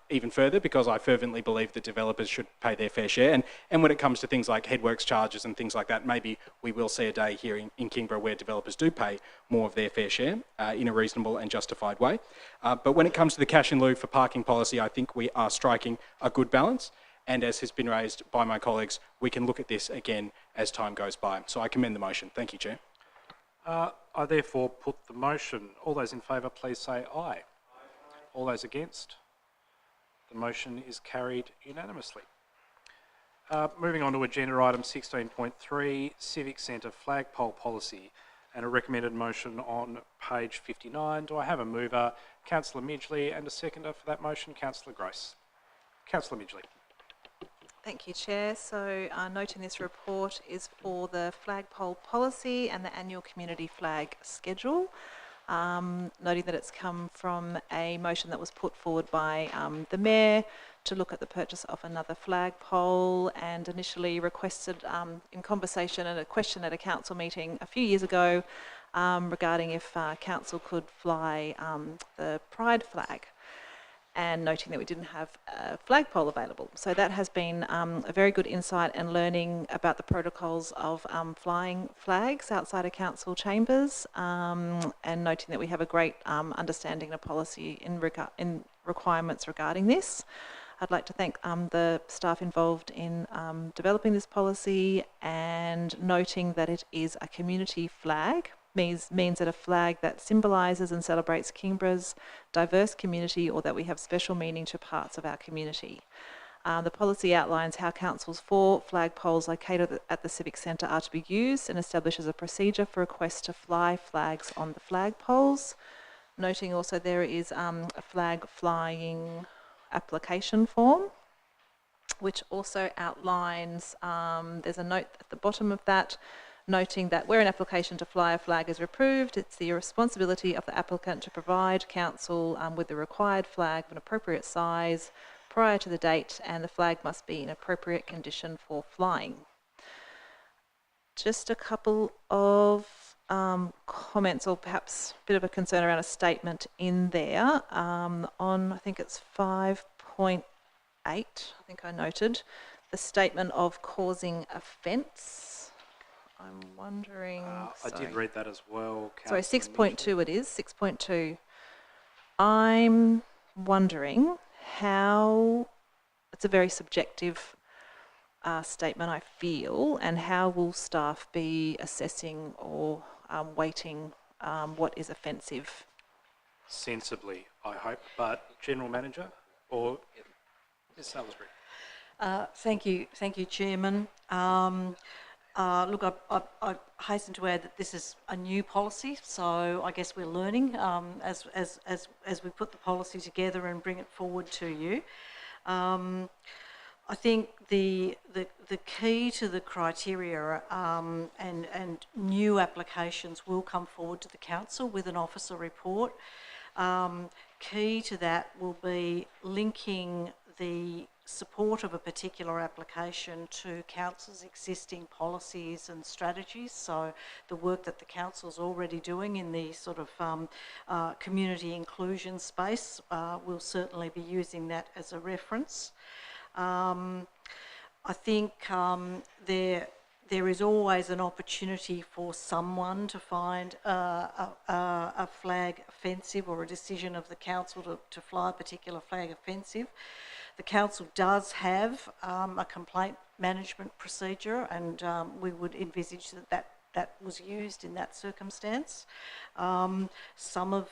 Speaker 4: even further, because I fervently believe that developers should pay their fair share. And when it comes to things like headworks charges and things like that, maybe we will see a day here in Kingborough where developers do pay more of their fair share in a reasonable and justified way. But when it comes to the cash in lieu for parking policy, I think we are striking a good balance. And as has been raised by my colleagues, we can look at this again as time goes by. So I commend the motion. Thank you, Chair.
Speaker 5: I therefore put the motion. All those in favour, please say aye. Aye. All those against? The motion is carried unanimously. Moving on to agenda item 16.3, Civic Centre flagpole policy, and a recommended motion on page 59. Do I have a mover? Councillor Midgley, and a seconder for that motion, Councillor Grace. Councillor Midgley.
Speaker 11: Thank you, Chair. So note in this report is for the flagpole policy and the annual community flag schedule. Noting that it's come from a motion that was put forward by the Mayor to look at the purchase of another flagpole, and initially requested in conversation and a question at a council meeting a few years ago regarding if council could fly the pride flag, and noting that we didn't have a flagpole available. So that has been a very good insight and learning about the protocols of flying flags outside of council chambers, and noting that we have a great understanding and policy in requirements regarding this. I'd like to thank the staff involved in developing this policy, and noting that it is a community flag. Means that a flag that symbolises and celebrates Kingborough's diverse community, or that we have special meaning to parts of our community. The policy outlines how council's 4 flagpoles located at the Civic Centre are to be used, and establishes a procedure for requests to fly flags on the flagpoles. Noting also there is a flag flying application form, which also outlines, there's a note at the bottom of that, noting that where an application to fly a flag is approved, it's the responsibility of the applicant to provide council with the required flag of an appropriate size prior to the date, and the flag must be in appropriate condition for flying. Just a couple of comments, or perhaps a bit of a concern around a statement in there on, I think it's 5.8, I think I noted, the statement of causing offence. I'm wondering...
Speaker 5: I did read that as well.
Speaker 11: Sorry, 6.2 it is, 6.2. I'm wondering how... It's a very subjective statement, I feel, and how will staff be assessing or weighting what is offensive?
Speaker 5: Sensibly, I hope. But General Manager or Ms Salisbury?
Speaker 13: Thank you, Chairman. Look, I hasten to add that this is a new policy, so I guess we're learning as we put the policy together and bring it forward to you. I think the key to the criteria and new applications will come forward to the council with an officer report. Key to that will be linking the support of a particular application to council's existing policies and strategies. So the work that the council's already doing in the sort of community inclusion space, we'll certainly be using that as a reference. I think there is always an opportunity for someone to find a flag offensive, or a decision of the council to fly a particular flag offensive. The council does have a complaint management procedure, and we would envisage that was used in that circumstance. Some of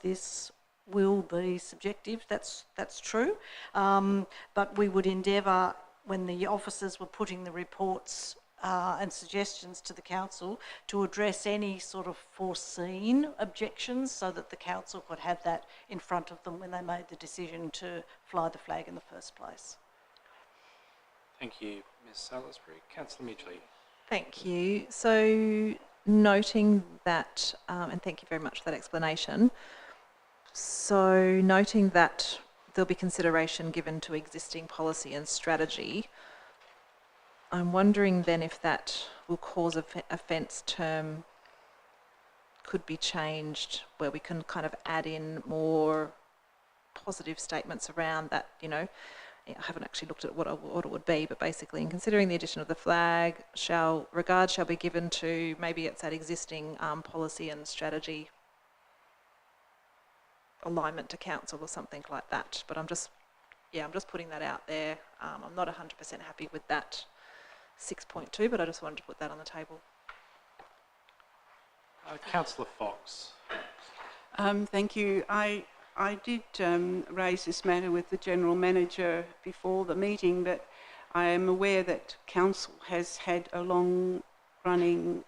Speaker 13: this will be subjective, that's true, but we would endeavour, when the officers were putting the reports and suggestions to the council, to address any sort of foreseen objections, so that the council could have that in front of them when they made the decision to fly the flag in the first place.
Speaker 5: Thank you, Ms Salisbury. Councillor Midgley.
Speaker 11: Thank you. So noting that, and thank you very much for that explanation, so noting that there'll be consideration given to existing policy and strategy, I'm wondering then if that will cause offence term could be changed, where we can kind of add in more positive statements around that, you know. I haven't actually looked at what it would be, but basically, in considering the addition of the flag, regard shall be given to, maybe it's that existing policy and strategy alignment to council or something like that. But I'm just putting that out there. I'm not 100% happy with that 6.2, but I just wanted to put that on the table.
Speaker 5: Councillor Fox.
Speaker 3: Thank you. I did raise this matter with the General Manager before the meeting, but I am aware that Council has had a long-running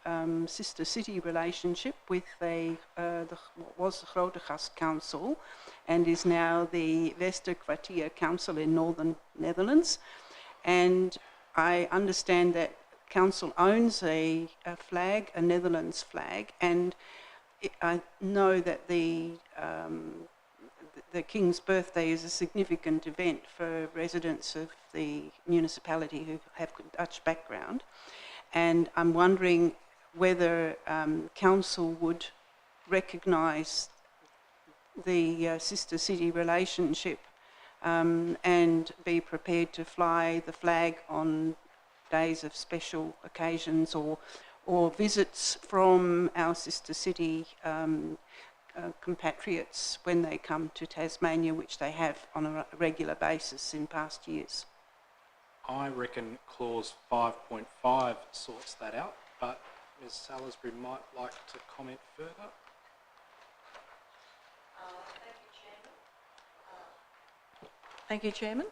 Speaker 3: sister city relationship with what was the Grootegast Council and is now the Westerkwartier Council in Northern Netherlands. And I understand that Council owns a flag, a Netherlands flag, and I know that the King's birthday is a significant event for residents of the municipality who have Dutch background, and I'm wondering whether Council would recognise the sister city relationship and be prepared to fly the flag on days of special occasions or visits from our sister city compatriots when they come to Tasmania, which they have on a regular basis in past years.
Speaker 5: I reckon clause 5.5 sorts that out, but Ms Salisbury might like to comment further.
Speaker 13: Thank you, Chairman.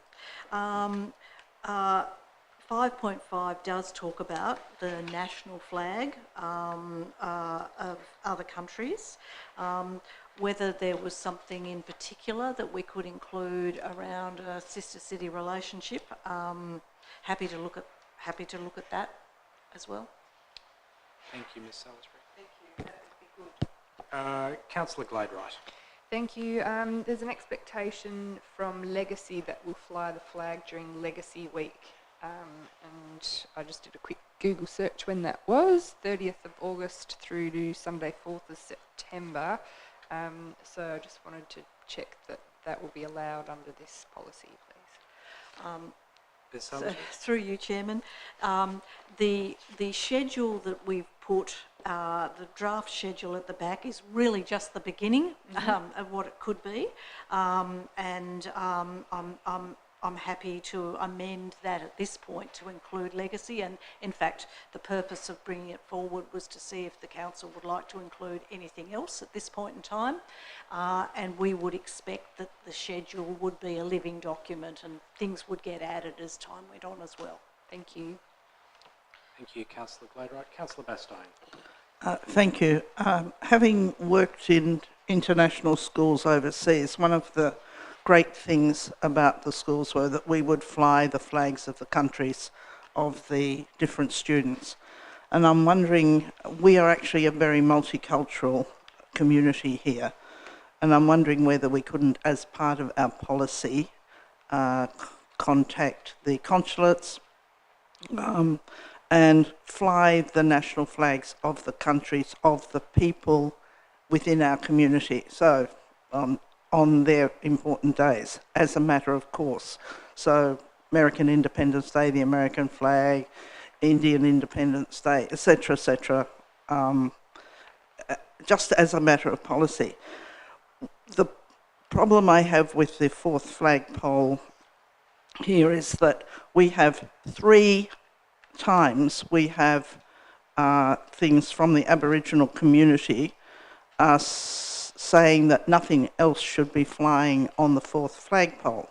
Speaker 13: 5.5 does talk about the national flag of other countries. whether there was something in particular that we could include around a sister city relationship. Happy to look at that as well.
Speaker 5: Thank you, Ms Salisbury. Thank you. That would be good. Councillor Gladwright.
Speaker 9: Thank you. There's an expectation from Legacy that we'll fly the flag during Legacy Week. And I just did a quick Google search when that was, 30th of August through to Sunday 4th of September. So I just wanted to check that that will be allowed under this policy, please.
Speaker 13: So, through you, Chairman, the schedule that we've put, the draft schedule at the back is really just the beginning of what it could be, and I'm happy to amend that at this point to include Legacy, and in fact the purpose of bringing it forward was to see if the council would like to include anything else at this point in time, and we would expect that the schedule would be a living document and things would get added as time went on as well.
Speaker 9: Thank you.
Speaker 5: Thank you, Councillor Gladwright. Councillor Bastine.
Speaker 2: Thank you. Having worked in international schools overseas, one of the great things about the schools were that we would fly the flags of the countries of the different students. And I'm wondering, we are actually a very multicultural community here, and I'm wondering whether we couldn't, as part of our policy, contact the consulates and fly the national flags of the countries of the people within our community. So on their important days, as a matter of course. So American Independence Day, the American flag, Indian Independence Day, etc., just as a matter of policy. The problem I have with the fourth flagpole here is that we have 3 times we have things from the Aboriginal community saying that nothing else should be flying on the fourth flagpole.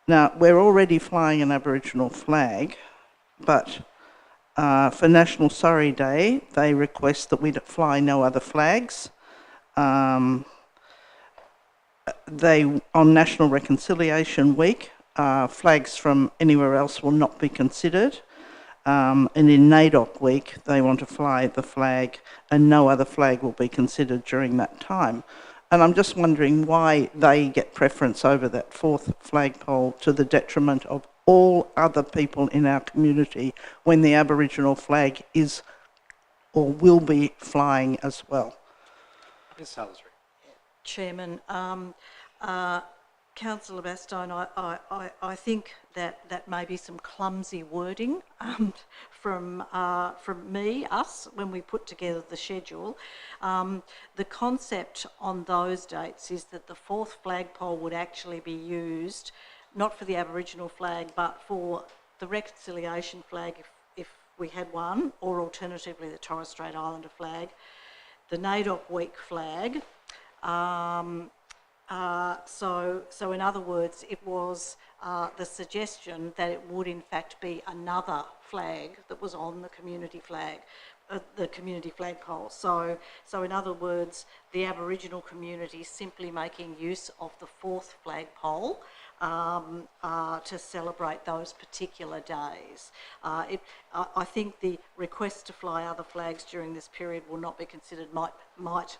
Speaker 2: Now, we're already flying an Aboriginal flag, but for National Sorry Day, they request that we fly no other flags. On National Reconciliation Week, flags from anywhere else will not be considered. And in NAIDOC week, they want to fly the flag and no other flag will be considered during that time. And I'm just wondering why they get preference over that fourth flagpole to the detriment of all other people in our community when the Aboriginal flag is or will be flying as well.
Speaker 5: Ms Salisbury.
Speaker 13: Chairman, Councillor Bastine, I think that may be some clumsy wording from us when we put together the schedule. The concept on those dates is that the fourth flagpole would actually be used not for the Aboriginal flag but for the Reconciliation flag if we had one, or alternatively the Torres Strait Islander flag, the NAIDOC week flag. So in other words, it was the suggestion that it would in fact be another flag that was on the community flag, the community flagpole. So in other words, the Aboriginal community simply making use of the fourth flagpole to celebrate those particular days. I think the request to fly other flags during this period will not be considered, might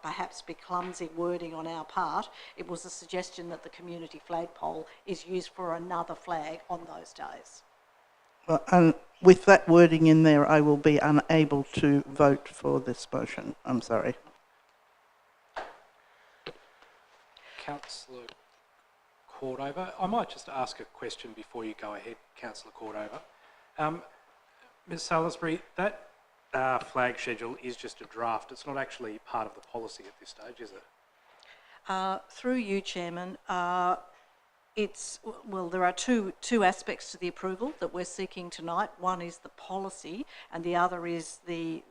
Speaker 13: perhaps be clumsy wording on our part. It was a suggestion that the community flagpole is used for another flag on those days.
Speaker 2: Well, and with that wording in there, I will be unable to vote for this motion. I'm sorry.
Speaker 5: Councillor Cordover. I might just ask a question before you go ahead, Councillor Cordover. Ms Salisbury, that flag schedule is just a draft. It's not actually part of the policy at this stage, is it?
Speaker 13: Through you, Chairman, there are two aspects to the approval that we're seeking tonight. One is the policy and the other is the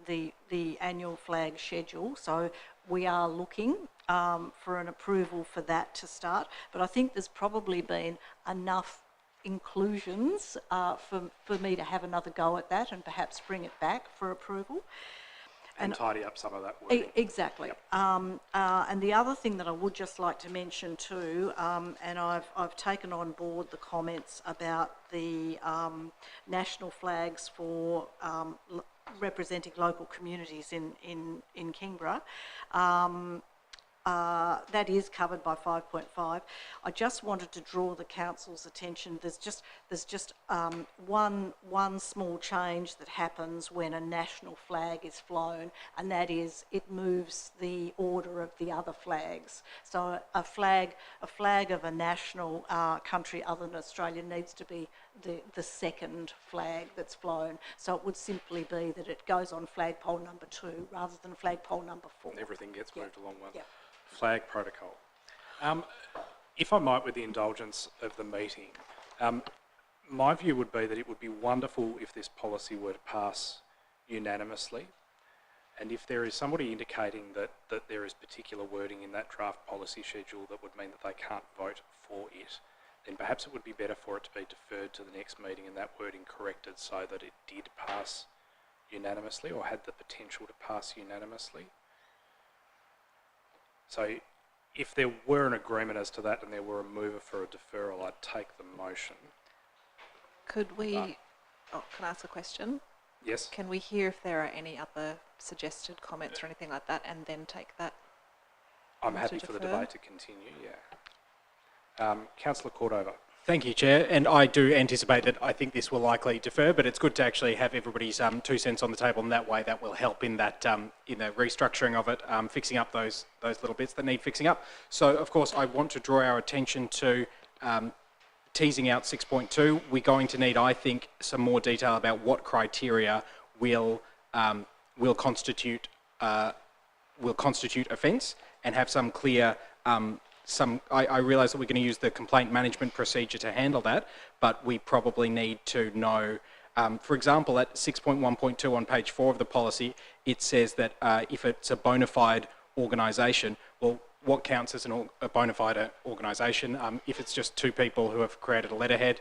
Speaker 13: annual flag schedule. So we are looking for an approval for that to start, but I think there's probably been enough inclusions for me to have another go at that and perhaps bring it back for approval.
Speaker 5: And tidy up some of that wording.
Speaker 13: Exactly.
Speaker 5: Yep.
Speaker 13: And the other thing that I would just like to mention too, and I've taken on board the comments about the national flags for representing local communities in Kingborough. That is covered by 5.5. I just wanted to draw the council's attention. There's just one small change that happens when a national flag is flown, and that is it moves the order of the other flags. So a flag of a national country other than Australia needs to be the second flag that's flown. So it would simply be that it goes on flagpole number 2 rather than flagpole number 4.
Speaker 5: Everything gets moved along well.
Speaker 13: Yep.
Speaker 5: Flag protocol. If I might, with the indulgence of the meeting, my view would be that it would be wonderful if this policy were to pass unanimously, and if there is somebody indicating that there is particular wording in that draft policy schedule that would mean that they can't vote for it, then perhaps it would be better for it to be deferred to the next meeting and that wording corrected so that it did pass unanimously or had the potential to pass unanimously. So if there were an agreement as to that and there were a mover for a deferral, I'd take the motion.
Speaker 11: Could we, can I ask a question?
Speaker 5: Yes?
Speaker 11: Can we hear if there are any other suggested comments or anything like that and then take that?
Speaker 5: I'm happy for the debate to continue, yeah. Councillor Cordova.
Speaker 4: Thank you, Chair. And I do anticipate that I think this will likely defer, but it's good to actually have everybody's 2 cents on the table, and that way that will help in that in the restructuring of it, fixing up those little bits that need fixing up. So, of course, I want to draw our attention to teasing out 6.2. We're going to need, I think, some more detail about what criteria will constitute offence, and have some clear. I realise that we're going to use the complaint management procedure to handle that, but we probably need to know, for example, at 6.1.2 on page 4 of the policy, it says that if it's a bona fide organisation, well, what counts as a bona fide organisation? If it's just 2 people who have created a letterhead,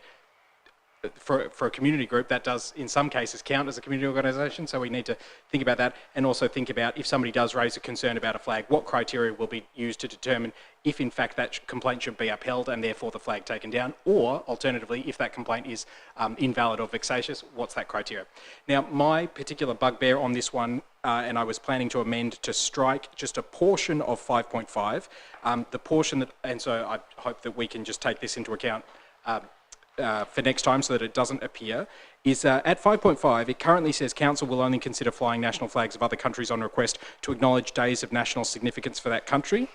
Speaker 4: for a community group, that does in some cases count as a community organisation, so we need to think about that, and also think about if somebody does raise a concern about a flag, what criteria will be used to determine if in fact that complaint should be upheld and therefore the flag taken down, or alternatively if that complaint is invalid or vexatious, what's that criteria. Now my particular bugbear on this one, and I was planning to amend to strike just a portion of 5.5, the portion that, and so I hope that we can just take this into account for next time so that it doesn't appear, is at 5.5 it currently says council will only consider flying national flags of other countries on request to acknowledge days of national significance for that country,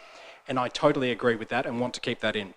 Speaker 4: and I totally agree with that and want to keep that in.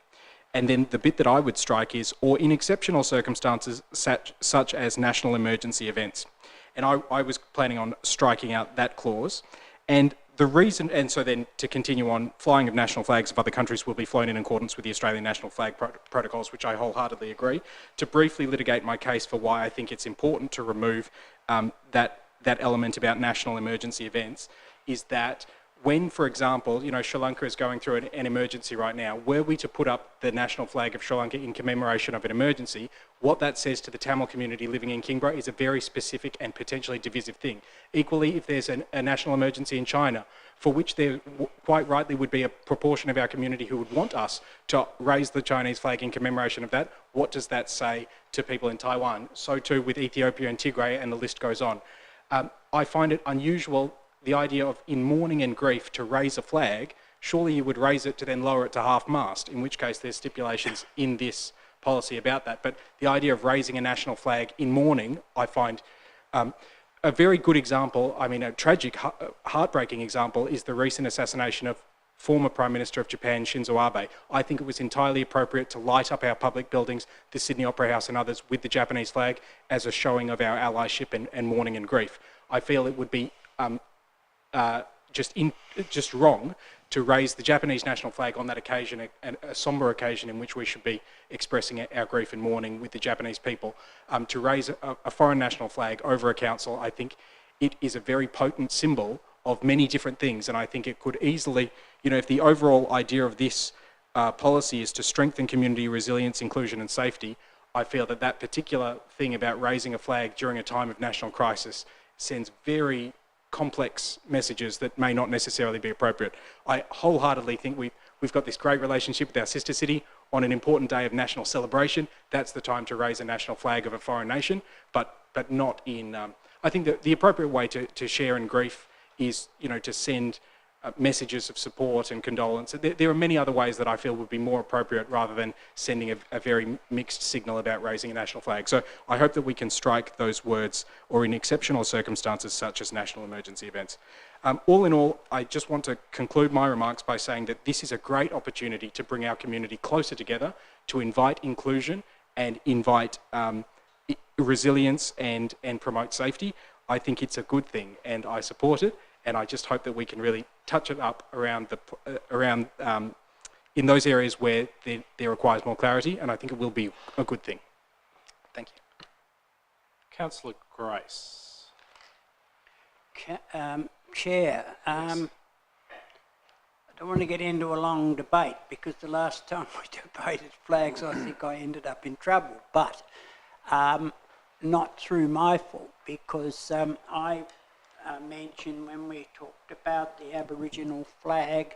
Speaker 4: And then the bit that I would strike is, or in exceptional circumstances such as national emergency events. And I was planning on striking out that clause. And the reason, and so then to continue on, flying of national flags of other countries will be flown in accordance with the Australian National Flag Protocols, which I wholeheartedly agree. To briefly litigate my case for why I think it's important to remove that element about national emergency events, is that when, for example, you know, Sri Lanka is going through an emergency right now, were we to put up the national flag of Sri Lanka in commemoration of an emergency, what that says to the Tamil community living in Kingborough is a very specific and potentially divisive thing. Equally, if there's a national emergency in China, for which there quite rightly would be a proportion of our community who would want us to raise the Chinese flag in commemoration of that, what does that say to people in Taiwan? So too with Ethiopia and Tigray, and the list goes on. I find it unusual, the idea of in mourning and grief to raise a flag. Surely you would raise it to then lower it to half-mast, in which case there's stipulations in this policy about that. But the idea of raising a national flag in mourning, I find a very good example, I mean a tragic, heartbreaking example, is the recent assassination of former Prime Minister of Japan, Shinzo Abe. I think it was entirely appropriate to light up our public buildings, the Sydney Opera House and others, with the Japanese flag as a showing of our allyship and mourning and grief. I feel it would be just wrong to raise the Japanese national flag on that occasion, a sombre occasion in which we should be expressing our grief and mourning with the Japanese people. To raise a foreign national flag over a council, I think it is a very potent symbol of many different things, and I think it could easily, you know, if the overall idea of this policy is to strengthen community resilience, inclusion and safety, I feel that that particular thing about raising a flag during a time of national crisis sends very complex messages that may not necessarily be appropriate. I wholeheartedly think we've got this great relationship with our sister city. On an important day of national celebration, that's the time to raise a national flag of a foreign nation, but not in... I think that the appropriate way to share in grief is, to send messages of support and condolence. There are many other ways that I feel would be more appropriate rather than sending a very mixed signal about raising a national flag. So I hope that we can strike those words, or in exceptional circumstances such as national emergency events. All in all, I just want to conclude my remarks by saying that this is a great opportunity to bring our community closer together, to invite inclusion and invite resilience and promote safety. I think it's a good thing and I support it, and I just hope that we can really touch it up around in those areas where there requires more clarity, and I think it will be a good thing. Thank you.
Speaker 5: Councillor Grace.
Speaker 7: Chair, I don't want to get into a long debate because the last time we debated flags I think I ended up in trouble, but not through my fault, because I mentioned when we talked about the Aboriginal flag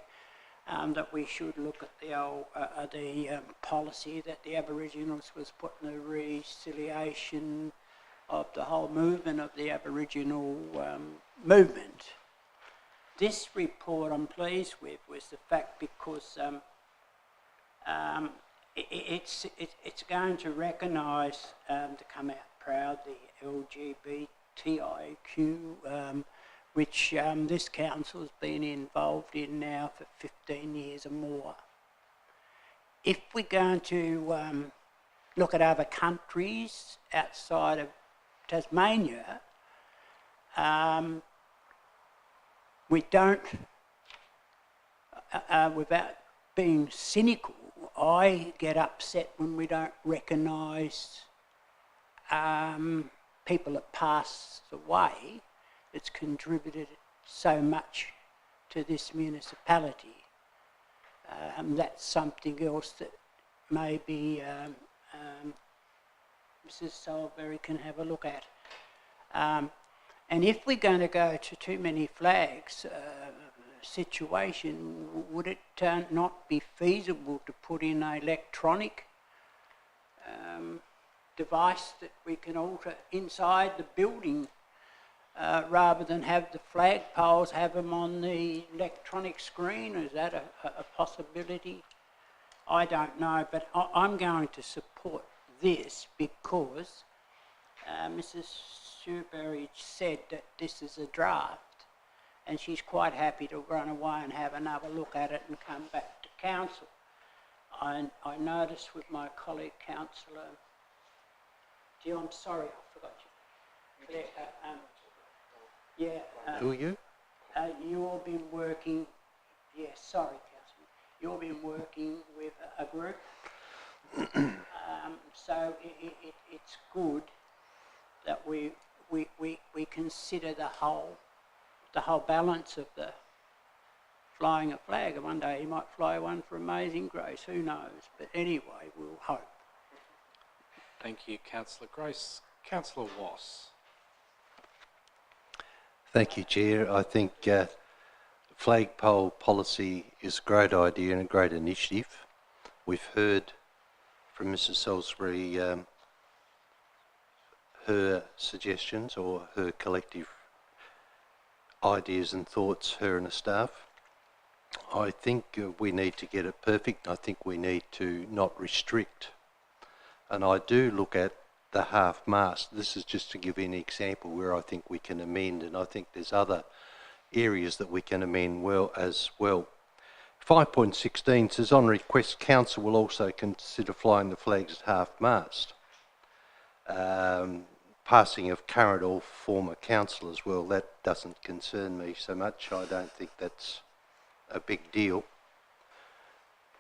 Speaker 7: that we should look at the policy that the Aboriginals was putting the reconciliation of the whole movement of the Aboriginal movement. This report I'm pleased with was the fact because it's going to recognise, to come out proud, the LGBTIQ, which this council has been involved in now for 15 years or more. If we're going to look at other countries outside of Tasmania, we don't, without being cynical, I get upset when we don't recognise people that pass away that's contributed so much to this municipality. That's something else that maybe Mrs. Salisbury can have a look at. And if we're going to go to too many flags situation, would it not be feasible to put in an electronic device that we can alter inside the building rather than have the flagpoles have them on the electronic screen? Is that a possibility? I don't know, but I'm going to support this because Mrs. Salisbury said that this is a draft and she's quite happy to run away and have another look at it and come back to council. I noticed with my colleague councillor, Jill, I'm sorry, I forgot you.
Speaker 12: Who are you?
Speaker 7: You've all been working, yes, sorry, Councillor. You've been working with a group, so it's good that we consider the whole balance of the flying a flag. And one day he might fly one for Amazing Grace, who knows? But anyway, we'll hope.
Speaker 5: Thank you, Councillor Grace. Councillor Wass.
Speaker 12: Thank you, Chair. I think flagpole policy is a great idea and a great initiative. We've heard from Mrs. Salisbury her suggestions or her collective ideas and thoughts, her and the staff. I think we need to get it perfect. I think we need to not restrict. And I do look at the half-mast. This is just to give you an example where I think we can amend, and I think there's other areas that we can amend well as well. 5.16 says, on request, council will also consider flying the flags at half-mast. Passing of current or former councillors, well, that doesn't concern me so much. I don't think that's a big deal.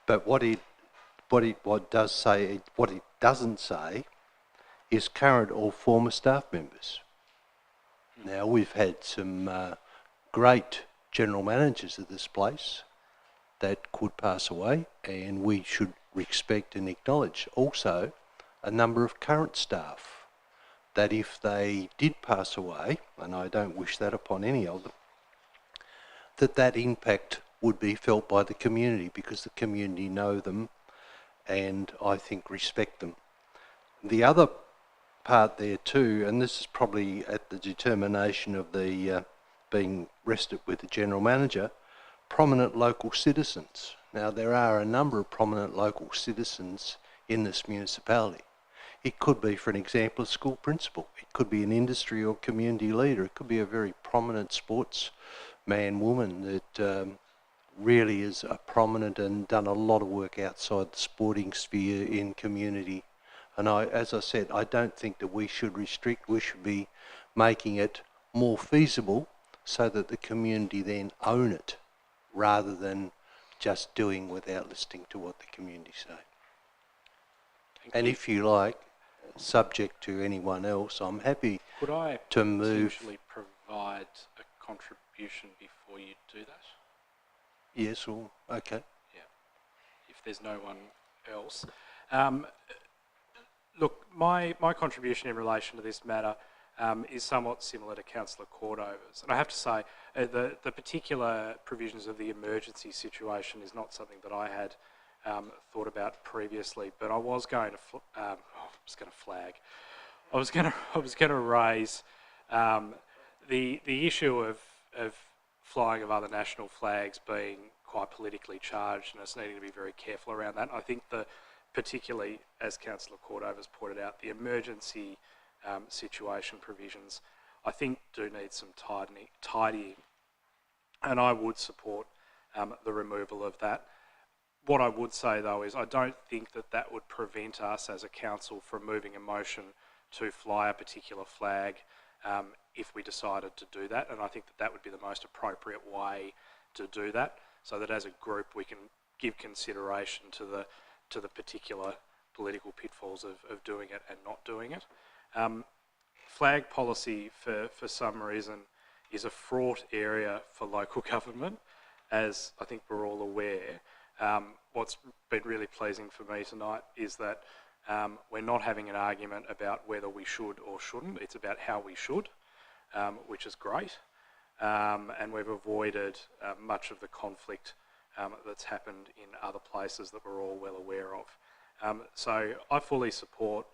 Speaker 12: But what it doesn't say is current or former staff members. Now, we've had some great general managers of this place that could pass away, and we should respect and acknowledge also a number of current staff that if they did pass away, and I don't wish that upon any of them, that impact would be felt by the community, because the community know them and I think respect them. The other part there too, and this is probably at the determination of the being rested with the General Manager, prominent local citizens. Now there are a number of prominent local citizens in this municipality. It could be, for an example, a school principal. It could be an industry or community leader. It could be a very prominent sports man, woman that really is a prominent and done a lot of work outside the sporting sphere in community. And as I said, I don't think that we should restrict. We should be making it more feasible so that the community then own it, rather than just doing without listening to what the community say. And if you like, subject to anyone else, I'm happy
Speaker 5: Could I
Speaker 12: to move.
Speaker 5: potentially provide a contribution before you do that?
Speaker 12: Yes, or okay.
Speaker 5: Yeah, if there's no one else. Look, my contribution in relation to this matter is somewhat similar to Councillor Cordover's. And I have to say, the particular provisions of the emergency situation is not something that I had thought about previously, but I was going to flag. I was going to raise the issue of flying of other national flags being quite politically charged, and us needing to be very careful around that. I think particularly, as Councillor Cordover's pointed out, the emergency situation provisions, I think, do need some tidying, and I would support the removal of that. What I would say, though, is I don't think that would prevent us as a council from moving a motion to fly a particular flag if we decided to do that, and I think that would be the most appropriate way to do that, so that as a group we can give consideration to the particular political pitfalls of doing it and not doing it. Flag policy, for some reason, is a fraught area for local government, as I think we're all aware. What's been really pleasing for me tonight is that we're not having an argument about whether we should or shouldn't. It's about how we should, which is great. And we've avoided much of the conflict that's happened in other places that we're all well aware of. So I fully support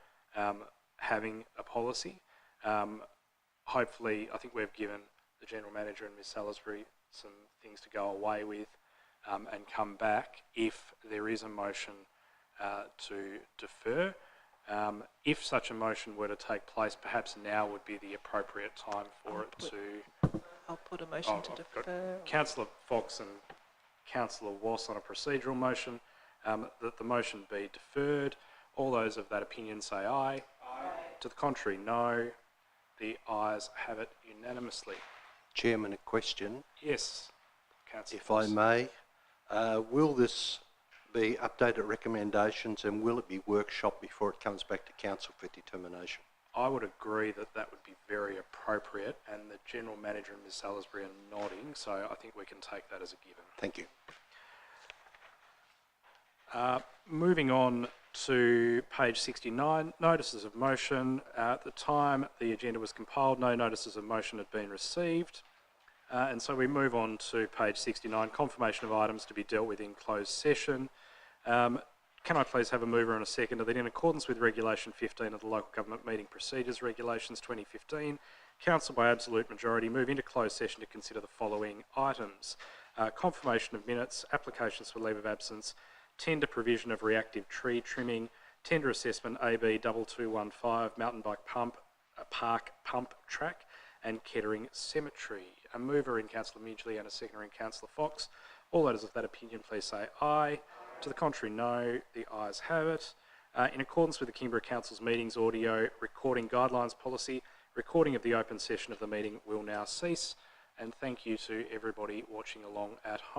Speaker 5: having a policy. Hopefully, I think we've given the General Manager and Ms Salisbury some things to go away with and come back if there is a motion to defer. If such a motion were to take place, perhaps now would be the appropriate time for it to...
Speaker 11: I'll put a motion to defer.
Speaker 5: Councillor Fox and Councillor Wass on a procedural motion, that the motion be deferred. All those of that opinion say aye. Aye. To the contrary, no. The ayes have it unanimously.
Speaker 12: Chairman, a question.
Speaker 5: Yes, Councillor
Speaker 12: If
Speaker 5: Fox.
Speaker 12: I may, will this be updated recommendations and will it be workshopped before it comes back to Council for determination?
Speaker 5: I would agree that would be very appropriate, and the General Manager and Ms Salisbury are nodding, so I think we can take that as a given.
Speaker 12: Thank you.
Speaker 5: Moving on to page 69, notices of motion. At the time the agenda was compiled, no notices of motion had been received. And so we move on to page 69, confirmation of items to be dealt with in closed session. Can I please have a mover and a seconder that in accordance with Regulation 15 of the Local Government Meeting Procedures Regulations 2015, Council by absolute majority move into closed session to consider the following items. Confirmation of minutes, applications for leave of absence, tender provision of reactive tree trimming, tender assessment AB 2215, mountain bike park pump track, and Kettering Cemetery. A mover in Councillor Midgley and a seconder in Councillor Fox. All those of that opinion please say aye. To the contrary, no. The ayes have it. In accordance with the Kingborough Council's meetings audio recording guidelines policy, recording of the open session of the meeting will now cease. And thank you to everybody watching along at home.